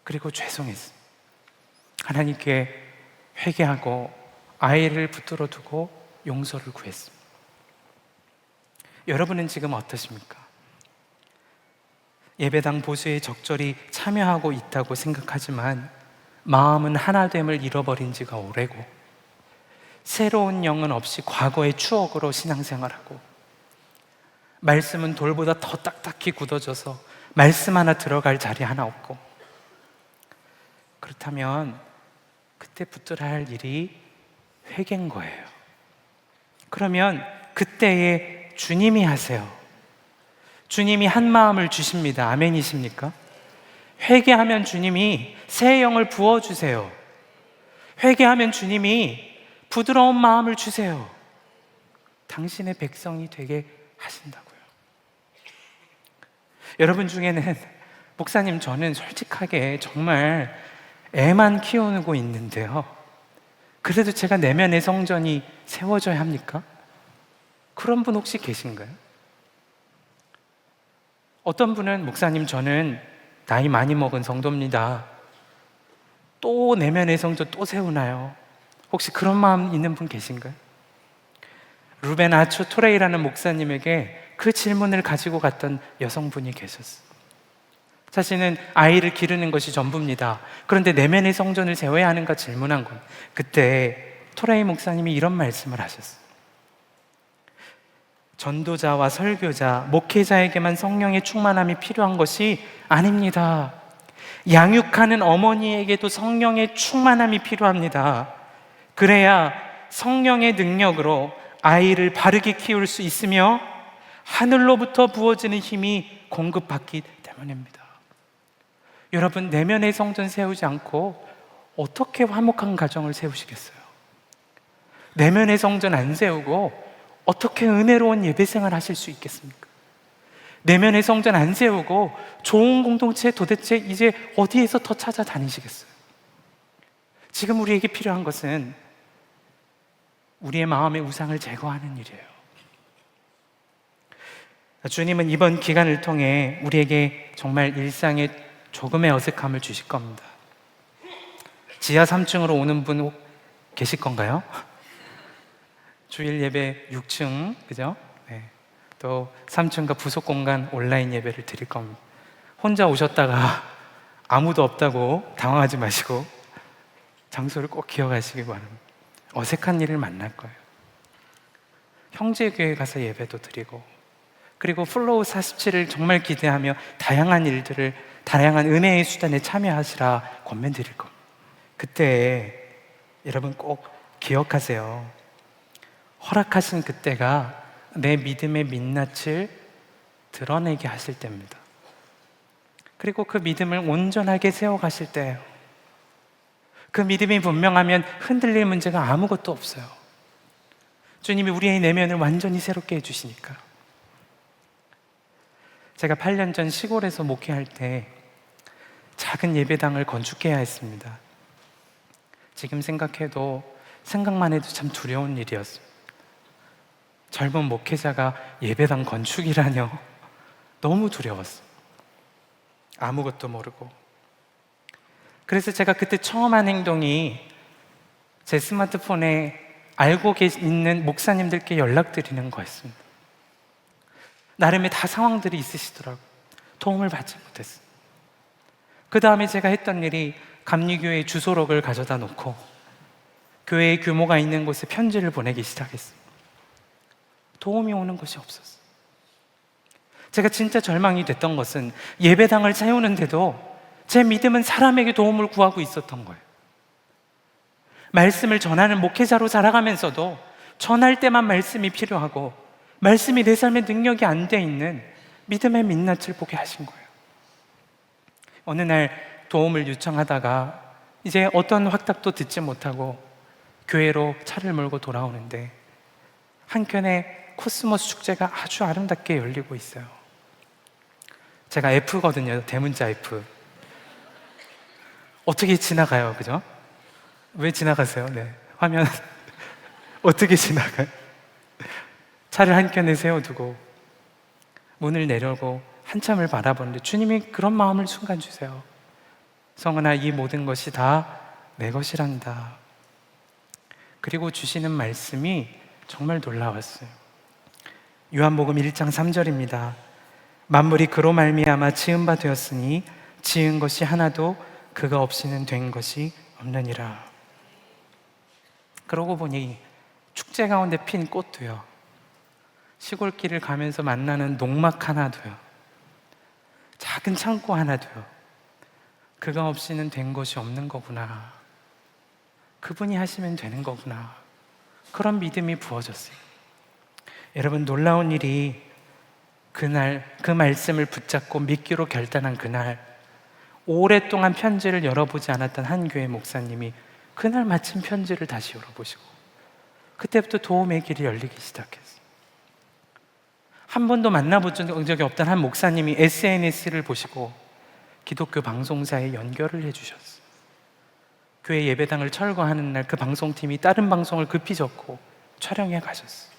그리고 죄송했습니다. 하나님께 회개하고 아이를 붙들어 두고 용서를 구했습니다. 여러분은 지금 어떠십니까? 예배당 보수에 적절히 참여하고 있다고 생각하지만 마음은 하나됨을 잃어버린 지가 오래고, 새로운 영은 없이 과거의 추억으로 신앙생활하고, 말씀은 돌보다 더 딱딱히 굳어져서 말씀 하나 들어갈 자리 하나 없고, 그렇다면 그때 붙들어야 할 일이 회개인 거예요. 그러면 그때에 주님이 하세요. 주님이 한 마음을 주십니다. 아멘이십니까? 회개하면 주님이 새 영을 부어주세요. 회개하면 주님이 부드러운 마음을 주세요. 당신의 백성이 되게 하신다고요. 여러분 중에는 목사님, 저는 솔직하게 정말 애만 키우고 있는데요, 그래도 제가 내면의 성전이 세워져야 합니까? 그런 분 혹시 계신가요? 어떤 분은 목사님, 저는 나이 많이 먹은 성도입니다. 또 내면의 성전 또 세우나요? 혹시 그런 마음 있는 분 계신가요? 루벤 아초 토레이라는 목사님에게 그 질문을 가지고 갔던 여성분이 계셨어요. 자신은 아이를 기르는 것이 전부입니다. 그런데 내면의 성전을 세워야 하는가 질문한 건, 그때 토레이 목사님이 이런 말씀을 하셨어요. 전도자와 설교자, 목회자에게만 성령의 충만함이 필요한 것이 아닙니다. 양육하는 어머니에게도 성령의 충만함이 필요합니다. 그래야 성령의 능력으로 아이를 바르게 키울 수 있으며 하늘로부터 부어지는 힘이 공급받기 때문입니다. 여러분, 내면의 성전 세우지 않고 어떻게 화목한 가정을 세우시겠어요? 내면의 성전 안 세우고 어떻게 은혜로운 예배생활 하실 수 있겠습니까? 내면의 성전 안 세우고 좋은 공동체 도대체 이제 어디에서 더 찾아다니시겠어요? 지금 우리에게 필요한 것은 우리의 마음의 우상을 제거하는 일이에요. 주님은 이번 기간을 통해 우리에게 정말 일상에 조금의 어색함을 주실 겁니다. 지하 3층으로 오는 분 혹 계실 건가요? 주일 예배 6층, 그죠? 네. 또 3층과 부속 공간 온라인 예배를 드릴 겁니다. 혼자 오셨다가 아무도 없다고 당황하지 마시고 장소를 꼭 기억하시기 바랍니다. 어색한 일을 만날 거예요. 형제교회 가서 예배도 드리고, 그리고 플로우 47을 정말 기대하며 다양한 일들을, 다양한 은혜의 수단에 참여하시라 권면드릴 겁니다. 그때 여러분 꼭 기억하세요. 허락하신 그때가 내 믿음의 민낯을 드러내게 하실 때입니다. 그리고 그 믿음을 온전하게 세워가실 때예요. 그 믿음이 분명하면 흔들릴 문제가 아무것도 없어요. 주님이 우리의 내면을 완전히 새롭게 해주시니까. 제가 8년 전 시골에서 목회할 때 작은 예배당을 건축해야 했습니다. 지금 생각만 해도 참 두려운 일이었어요. 젊은 목회자가 예배당 건축이라뇨. 너무 두려웠어요. 아무것도 모르고. 그래서 제가 그때 처음 한 행동이 제 스마트폰에 알고 있는 목사님들께 연락드리는 거였습니다. 나름의 다 상황들이 있으시더라고요. 도움을 받지 못했어요. 그 다음에 제가 했던 일이 감리교회 주소록을 가져다 놓고 교회의 규모가 있는 곳에 편지를 보내기 시작했어요. 도움이 오는 것이 없었어요. 제가 진짜 절망이 됐던 것은 예배당을 세우는데도 제 믿음은 사람에게 도움을 구하고 있었던 거예요. 말씀을 전하는 목회자로 자라가면서도 전할 때만 말씀이 필요하고 말씀이 내 삶의 능력이 안 돼 있는 믿음의 민낯을 보게 하신 거예요. 어느 날 도움을 요청하다가 이제 어떤 확답도 듣지 못하고 교회로 차를 몰고 돌아오는데 한켠에 코스모스 축제가 아주 아름답게 열리고 있어요. 제가 F거든요. 대문자 F. 어떻게 지나가요, 그죠? 왜 지나가세요? 네. 화면 어떻게 지나가요? 차를 한켠에 세워두고 문을 내려고 한참을 바라보는데 주님이 그런 마음을 순간 주세요. 성은아, 이 모든 것이 다 내 것이란다. 그리고 주시는 말씀이 정말 놀라웠어요. 요한복음 1장 3절입니다. 만물이 그로 말미암아 지은 바 되었으니 지은 것이 하나도 그가 없이는 된 것이 없느니라. 그러고 보니 축제 가운데 핀 꽃도요, 시골길을 가면서 만나는 농막 하나도요, 작은 창고 하나도요, 그가 없이는 된 것이 없는 거구나. 그분이 하시면 되는 거구나. 그런 믿음이 부어졌어요. 여러분, 놀라운 일이 그날 그 말씀을 붙잡고 믿기로 결단한 그날, 오랫동안 편지를 열어보지 않았던 한 교회 목사님이 그날 마침 편지를 다시 열어보시고 그때부터 도움의 길이 열리기 시작했어요. 한 번도 만나본 적이 없던 한 목사님이 SNS를 보시고 기독교 방송사에 연결을 해주셨어요. 교회 예배당을 철거하는 날 그 방송팀이 다른 방송을 급히 접고 촬영해 가셨어요.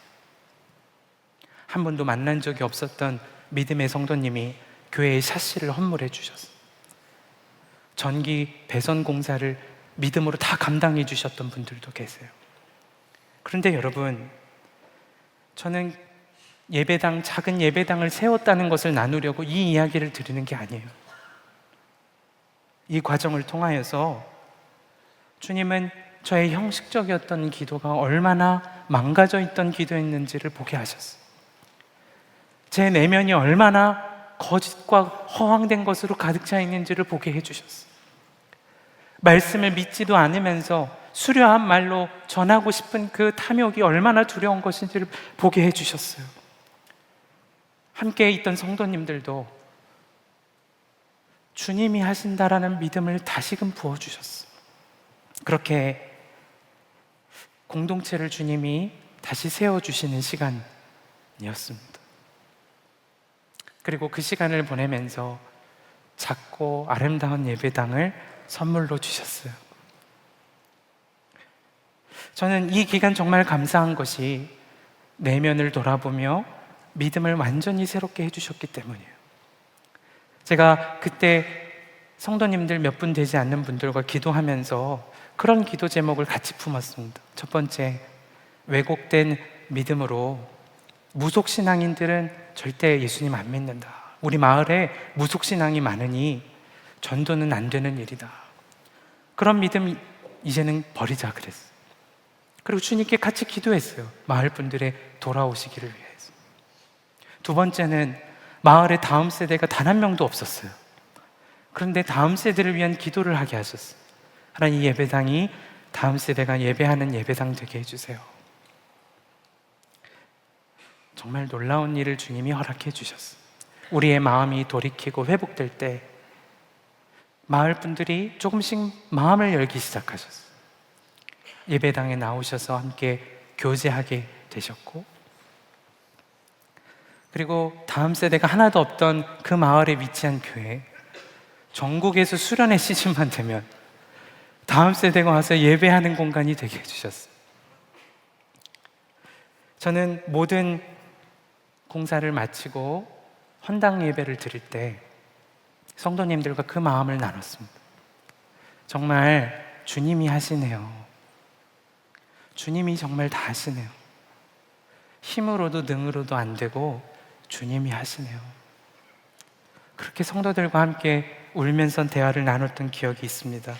한 번도 만난 적이 없었던 믿음의 성도님이 교회의 샤시를 헌물해 주셨어요. 전기 배선 공사를 믿음으로 다 감당해 주셨던 분들도 계세요. 그런데 여러분, 저는 예배당, 작은 예배당을 세웠다는 것을 나누려고 이 이야기를 드리는 게 아니에요. 이 과정을 통하여서 주님은 저의 형식적이었던 기도가 얼마나 망가져 있던 기도였는지를 보게 하셨어요. 제 내면이 얼마나 거짓과 허황된 것으로 가득 차 있는지를 보게 해주셨어요. 말씀을 믿지도 않으면서 수려한 말로 전하고 싶은 그 탐욕이 얼마나 두려운 것인지를 보게 해주셨어요. 함께 있던 성도님들도 주님이 하신다라는 믿음을 다시금 부어주셨어요. 그렇게 공동체를 주님이 다시 세워주시는 시간이었습니다. 그리고 그 시간을 보내면서 작고 아름다운 예배당을 선물로 주셨어요. 저는 이 기간 정말 감사한 것이 내면을 돌아보며 믿음을 완전히 새롭게 해주셨기 때문이에요. 제가 그때 성도님들 몇 분 되지 않는 분들과 기도하면서 그런 기도 제목을 같이 품었습니다. 첫 번째, 왜곡된 믿음으로 무속신앙인들은 절대 예수님 안 믿는다. 우리 마을에 무속신앙이 많으니 전도는 안 되는 일이다. 그런 믿음 이제는 버리자 그랬어요. 그리고 주님께 같이 기도했어요. 마을 분들의 돌아오시기를 위해서. 두 번째는 마을에 다음 세대가 단 한 명도 없었어요. 그런데 다음 세대를 위한 기도를 하게 하셨어요. 하나님, 이 예배당이 다음 세대가 예배하는 예배당 되게 해주세요. 정말 놀라운 일을 주님이 허락해 주셨어요. 우리의 마음이 돌이키고 회복될 때 마을 분들이 조금씩 마음을 열기 시작하셨어요. 예배당에 나오셔서 함께 교제하게 되셨고, 그리고 다음 세대가 하나도 없던 그 마을에 위치한 교회, 전국에서 수련회 시즌만 되면 다음 세대가 와서 예배하는 공간이 되게 해주셨어요. 저는 모든 공사를 마치고 헌당 예배를 드릴 때 성도님들과 그 마음을 나눴습니다. 정말 주님이 하시네요. 주님이 정말 다 하시네요. 힘으로도 능으로도 안 되고 주님이 하시네요. 그렇게 성도들과 함께 울면서 대화를 나눴던 기억이 있습니다.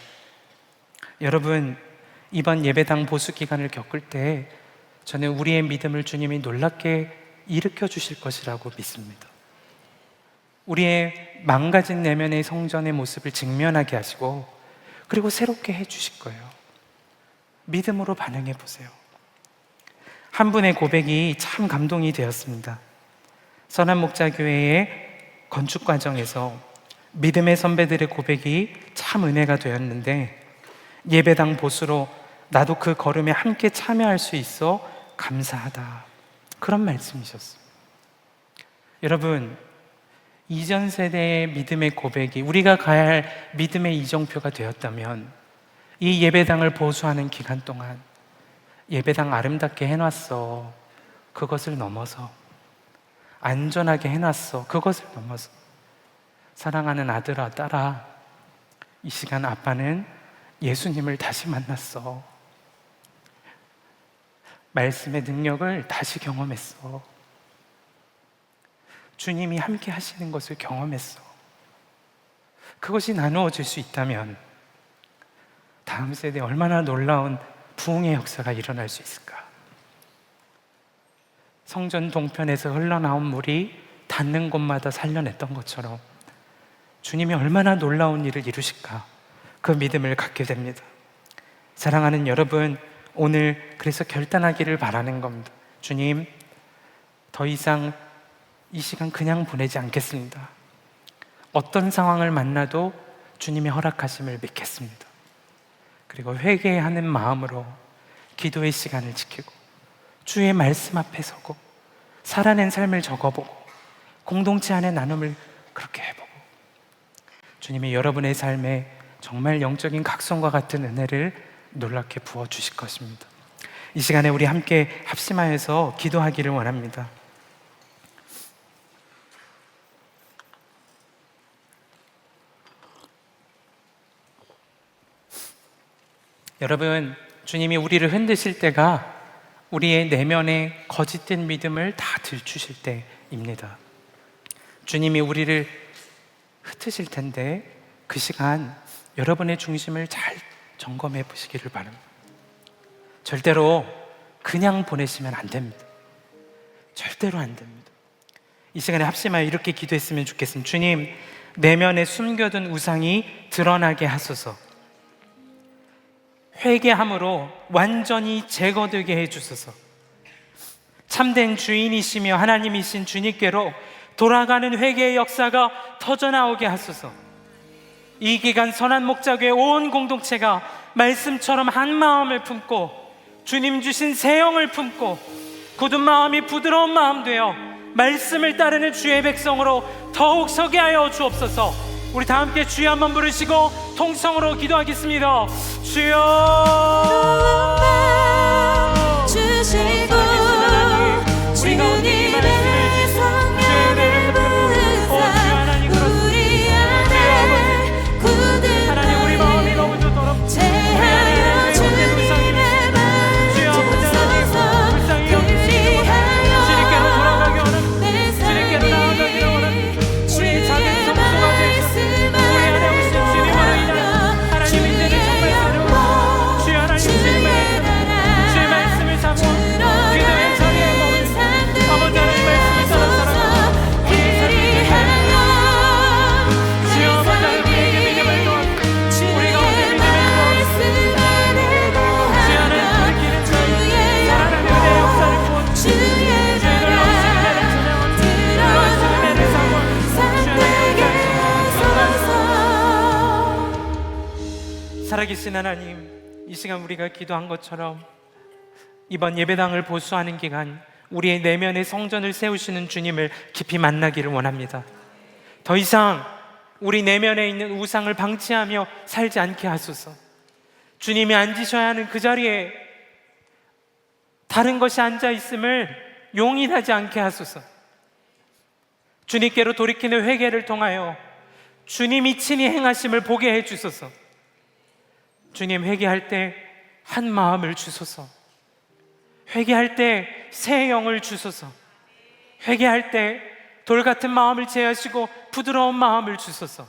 여러분, 이번 예배당 보수 기간을 겪을 때 저는 우리의 믿음을 주님이 놀랍게 일으켜 주실 것이라고 믿습니다. 우리의 망가진 내면의 성전의 모습을 직면하게 하시고, 그리고 새롭게 해 주실 거예요. 믿음으로 반응해 보세요. 한 분의 고백이 참 감동이 되었습니다. 선한목자교회의 건축 과정에서 믿음의 선배들의 고백이 참 은혜가 되었는데, 예배당 보수로 나도 그 걸음에 함께 참여할 수 있어 감사하다, 그런 말씀이셨어요. 여러분, 이전 세대의 믿음의 고백이 우리가 가야 할 믿음의 이정표가 되었다면, 이 예배당을 보수하는 기간 동안 예배당 아름답게 해놨어, 그것을 넘어서 안전하게 해놨어, 그것을 넘어서 사랑하는 아들아, 딸아, 이 시간 아빠는 예수님을 다시 만났어. 말씀의 능력을 다시 경험했어. 주님이 함께 하시는 것을 경험했어. 그것이 나누어질 수 있다면 다음 세대에 얼마나 놀라운 부흥의 역사가 일어날 수 있을까? 성전 동편에서 흘러나온 물이 닿는 곳마다 살려냈던 것처럼 주님이 얼마나 놀라운 일을 이루실까? 그 믿음을 갖게 됩니다. 사랑하는 여러분, 오늘 그래서 결단하기를 바라는 겁니다. 주님, 더 이상 이 시간 그냥 보내지 않겠습니다. 어떤 상황을 만나도 주님의 허락하심을 믿겠습니다. 그리고 회개하는 마음으로 기도의 시간을 지키고 주의 말씀 앞에 서고 살아낸 삶을 적어보고 공동체 안의 나눔을 그렇게 해보고 주님이 여러분의 삶에 정말 영적인 각성과 같은 은혜를 놀랍게 부어주실 것입니다. 이 시간에 우리 함께 합심하여서 기도하기를 원합니다. 여러분, 주님이 우리를 흔드실 때가 우리의 내면의 거짓된 믿음을 다 들추실 때입니다. 주님이 우리를 흩으실 텐데 그 시간 여러분의 중심을 잘 점검해 보시기를 바랍니다. 절대로 그냥 보내시면 안 됩니다. 절대로 안 됩니다. 이 시간에 합심하여 이렇게 기도했으면 좋겠습니다. 주님, 내면에 숨겨둔 우상이 드러나게 하소서. 회개함으로 완전히 제거되게 해주소서. 참된 주인이시며 하나님이신 주님께로 돌아가는 회개의 역사가 터져나오게 하소서. 이 기간 선한 목자교회 온 공동체가 말씀처럼 한 마음을 품고 주님 주신 새 영을 품고 굳은 마음이 부드러운 마음 되어 말씀을 따르는 주의 백성으로 더욱 서게 하여 주옵소서. 우리 다 함께 주여 한번 부르시고 통성으로 기도하겠습니다. 주여 주시고 우리 가운데 이 말씀을 성령을 부으사 우리 안에 굳은 하나님, 우리 마음이 너무 좋도록 제하여 주님의 말 주소서. 그리하여 주님께로 돌아가게 하는 내 주님께로 나아가기를 원하는 우리 작은 성소가 되시옵소서. 우리 안에 오신 주님으로 인하여 하나님 이제는 정말 새로운 주여 하나님 주의 말씀을 삼고 기도의 자리에 머물고 아버지 하나님 말씀을 따라 살아가고 우리의 삶을 대하여 주여 아버지 하나님 우리에게 믿음을 도와주시고 우리 가운데 믿음을 도와주시고 주여 하나님 우리끼리 살아나는 은혜의 역사를 부어주시고 주의 놀라우신 은혜를 전해오는 놀라우신 은혜를 사모하는 살아계신 하나님, 이 시간 우리가 기도한 것처럼 이번 예배당을 보수하는 기간 우리의 내면의 성전을 세우시는 주님을 깊이 만나기를 원합니다. 더 이상 우리 내면에 있는 우상을 방치하며 살지 않게 하소서. 주님이 앉으셔야 하는 그 자리에 다른 것이 앉아 있음을 용인하지 않게 하소서. 주님께로 돌이키는 회개를 통하여 주님이 친히 행하심을 보게 해주소서. 주님, 회개할 때 한 마음을 주소서. 회개할 때 새 영을 주소서. 회개할 때 돌 같은 마음을 제하시고 부드러운 마음을 주소서.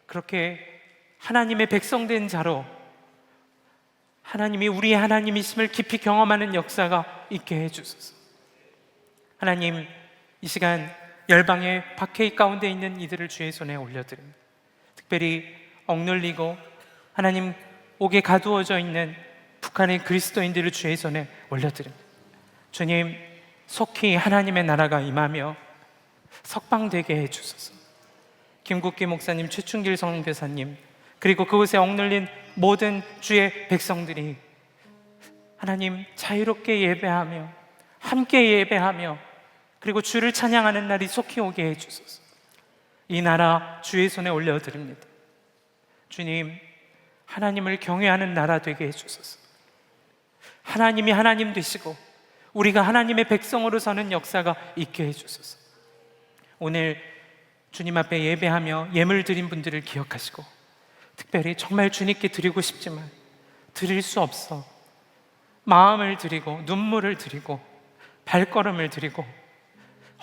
그렇게 하나님의 백성된 자로 하나님이 우리의 하나님이심을 깊이 경험하는 역사가 있게 해주소서. 하나님, 이 시간 열방의 박해의 가운데 있는 이들을 주의 손에 올려드립니다. 특별히 억눌리고 하나님 옥에 가두어져 있는 북한의 그리스도인들을 주의 손에 올려드립니다. 주님, 속히 하나님의 나라가 임하며 석방되게 해주소서. 김국기 목사님, 최충길 선교사님, 그리고 그곳에 억눌린 모든 주의 백성들이 하나님 자유롭게 예배하며 함께 예배하며 그리고 주를 찬양하는 날이 속히 오게 해주소서. 이 나라 주의 손에 올려드립니다. 주님, 하나님을 경외하는 나라 되게 해주소서. 하나님이 하나님 되시고 우리가 하나님의 백성으로 서는 역사가 있게 해주소서. 오늘 주님 앞에 예배하며 예물 드린 분들을 기억하시고 특별히 정말 주님께 드리고 싶지만 드릴 수 없어 마음을 드리고 눈물을 드리고 발걸음을 드리고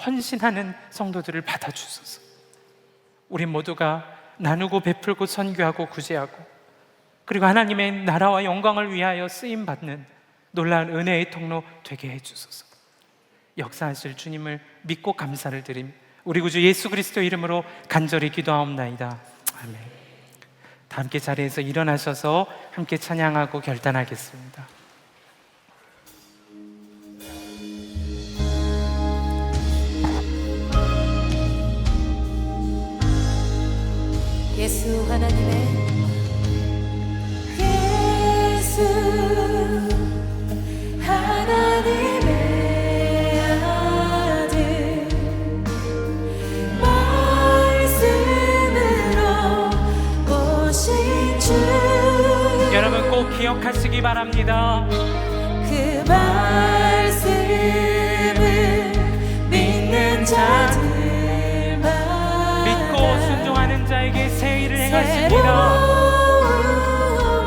헌신하는 성도들을 받아주소서. 우리 모두가 나누고 베풀고 선교하고 구제하고 그리고 하나님의 나라와 영광을 위하여 쓰임받는 놀라운 은혜의 통로 되게 해주소서. 역사하실 주님을 믿고 감사를 드림 우리 구주 예수 그리스도 이름으로 간절히 기도하옵나이다. 아멘. 다 함께 자리에서 일어나셔서 함께 찬양하고 결단하겠습니다. 예수 하나님의 예수 하나님의 아들 말씀으로 오신 주 여러분 꼭 기억하시기 바랍니다. 그 말씀을 믿는 자들만 믿고 순종하는 자에게 새 일을 행하십니다. 새로운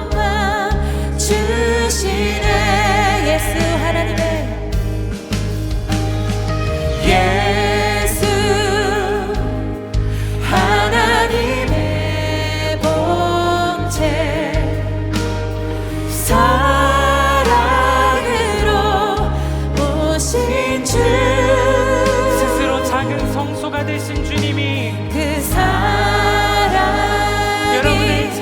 맘 주시네. 예수 하나님의 예수 하나님의 본체 사랑으로 오신 주 스스로 작은 성소가 되신 주님이 그 사랑이 여러분을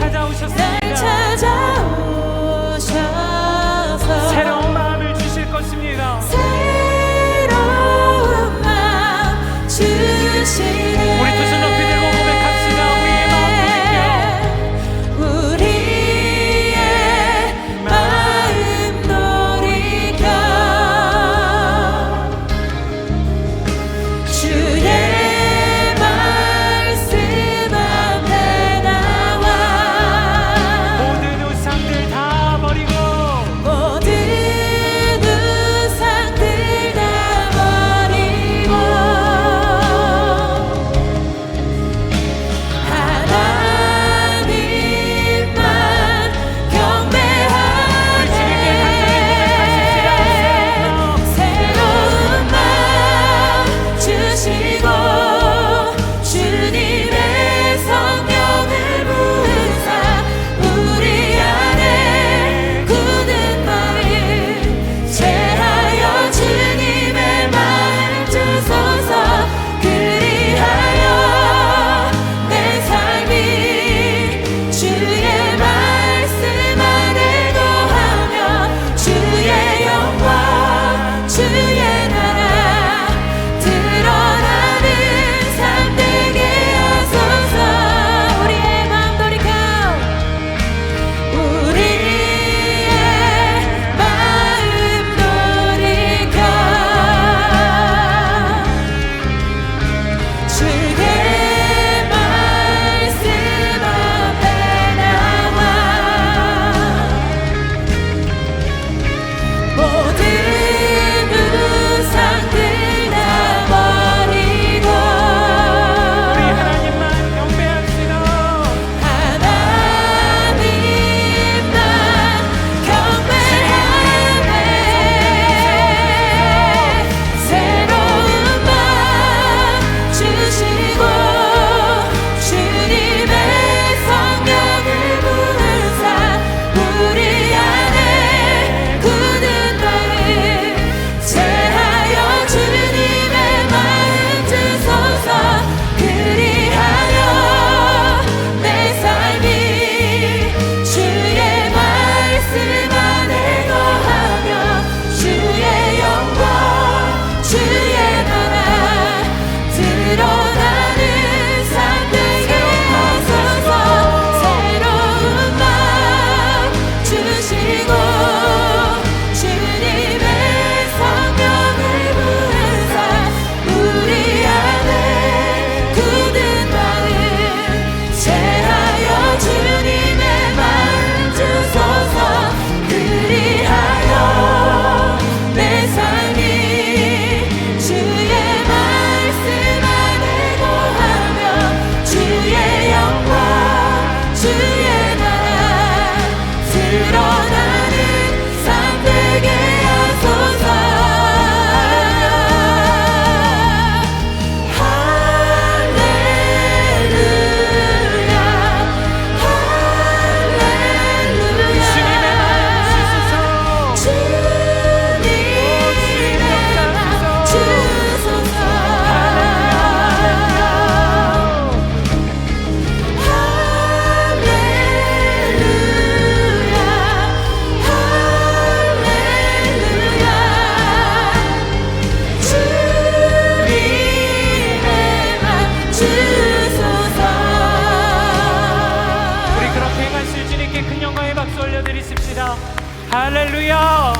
할렐루야.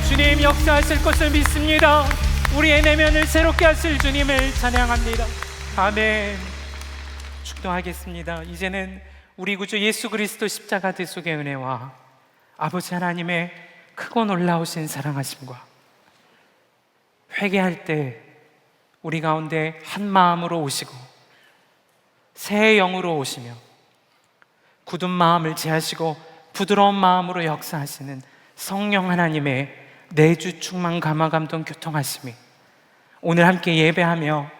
주님 역사하실 것을 믿습니다. 우리의 내면을 새롭게 하실 주님을 찬양합니다. 아멘. 축도하겠습니다. 이제는 우리 구주 예수 그리스도 십자가 대속의 은혜와 아버지 하나님의 크고 놀라우신 사랑하심과 회개할 때 우리 가운데 한 마음으로 오시고 새 영으로 오시며 굳은 마음을 제하시고 부드러운 마음으로 역사하시는 성령 하나님의 내주 충만 감화 감동 교통하심이 오늘 함께 예배하며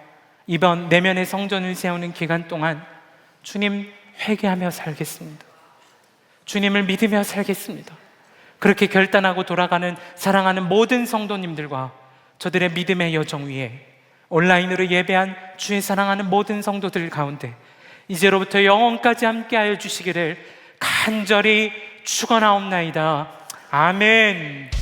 이번 내면의 성전을 세우는 기간 동안 주님 회개하며 살겠습니다. 주님을 믿으며 살겠습니다. 그렇게 결단하고 돌아가는 사랑하는 모든 성도님들과 저들의 믿음의 여정 위에 온라인으로 예배한 주의 사랑하는 모든 성도들 가운데 이제로부터 영원까지 함께하여 주시기를 간절히 축원하옵나이다. 아멘.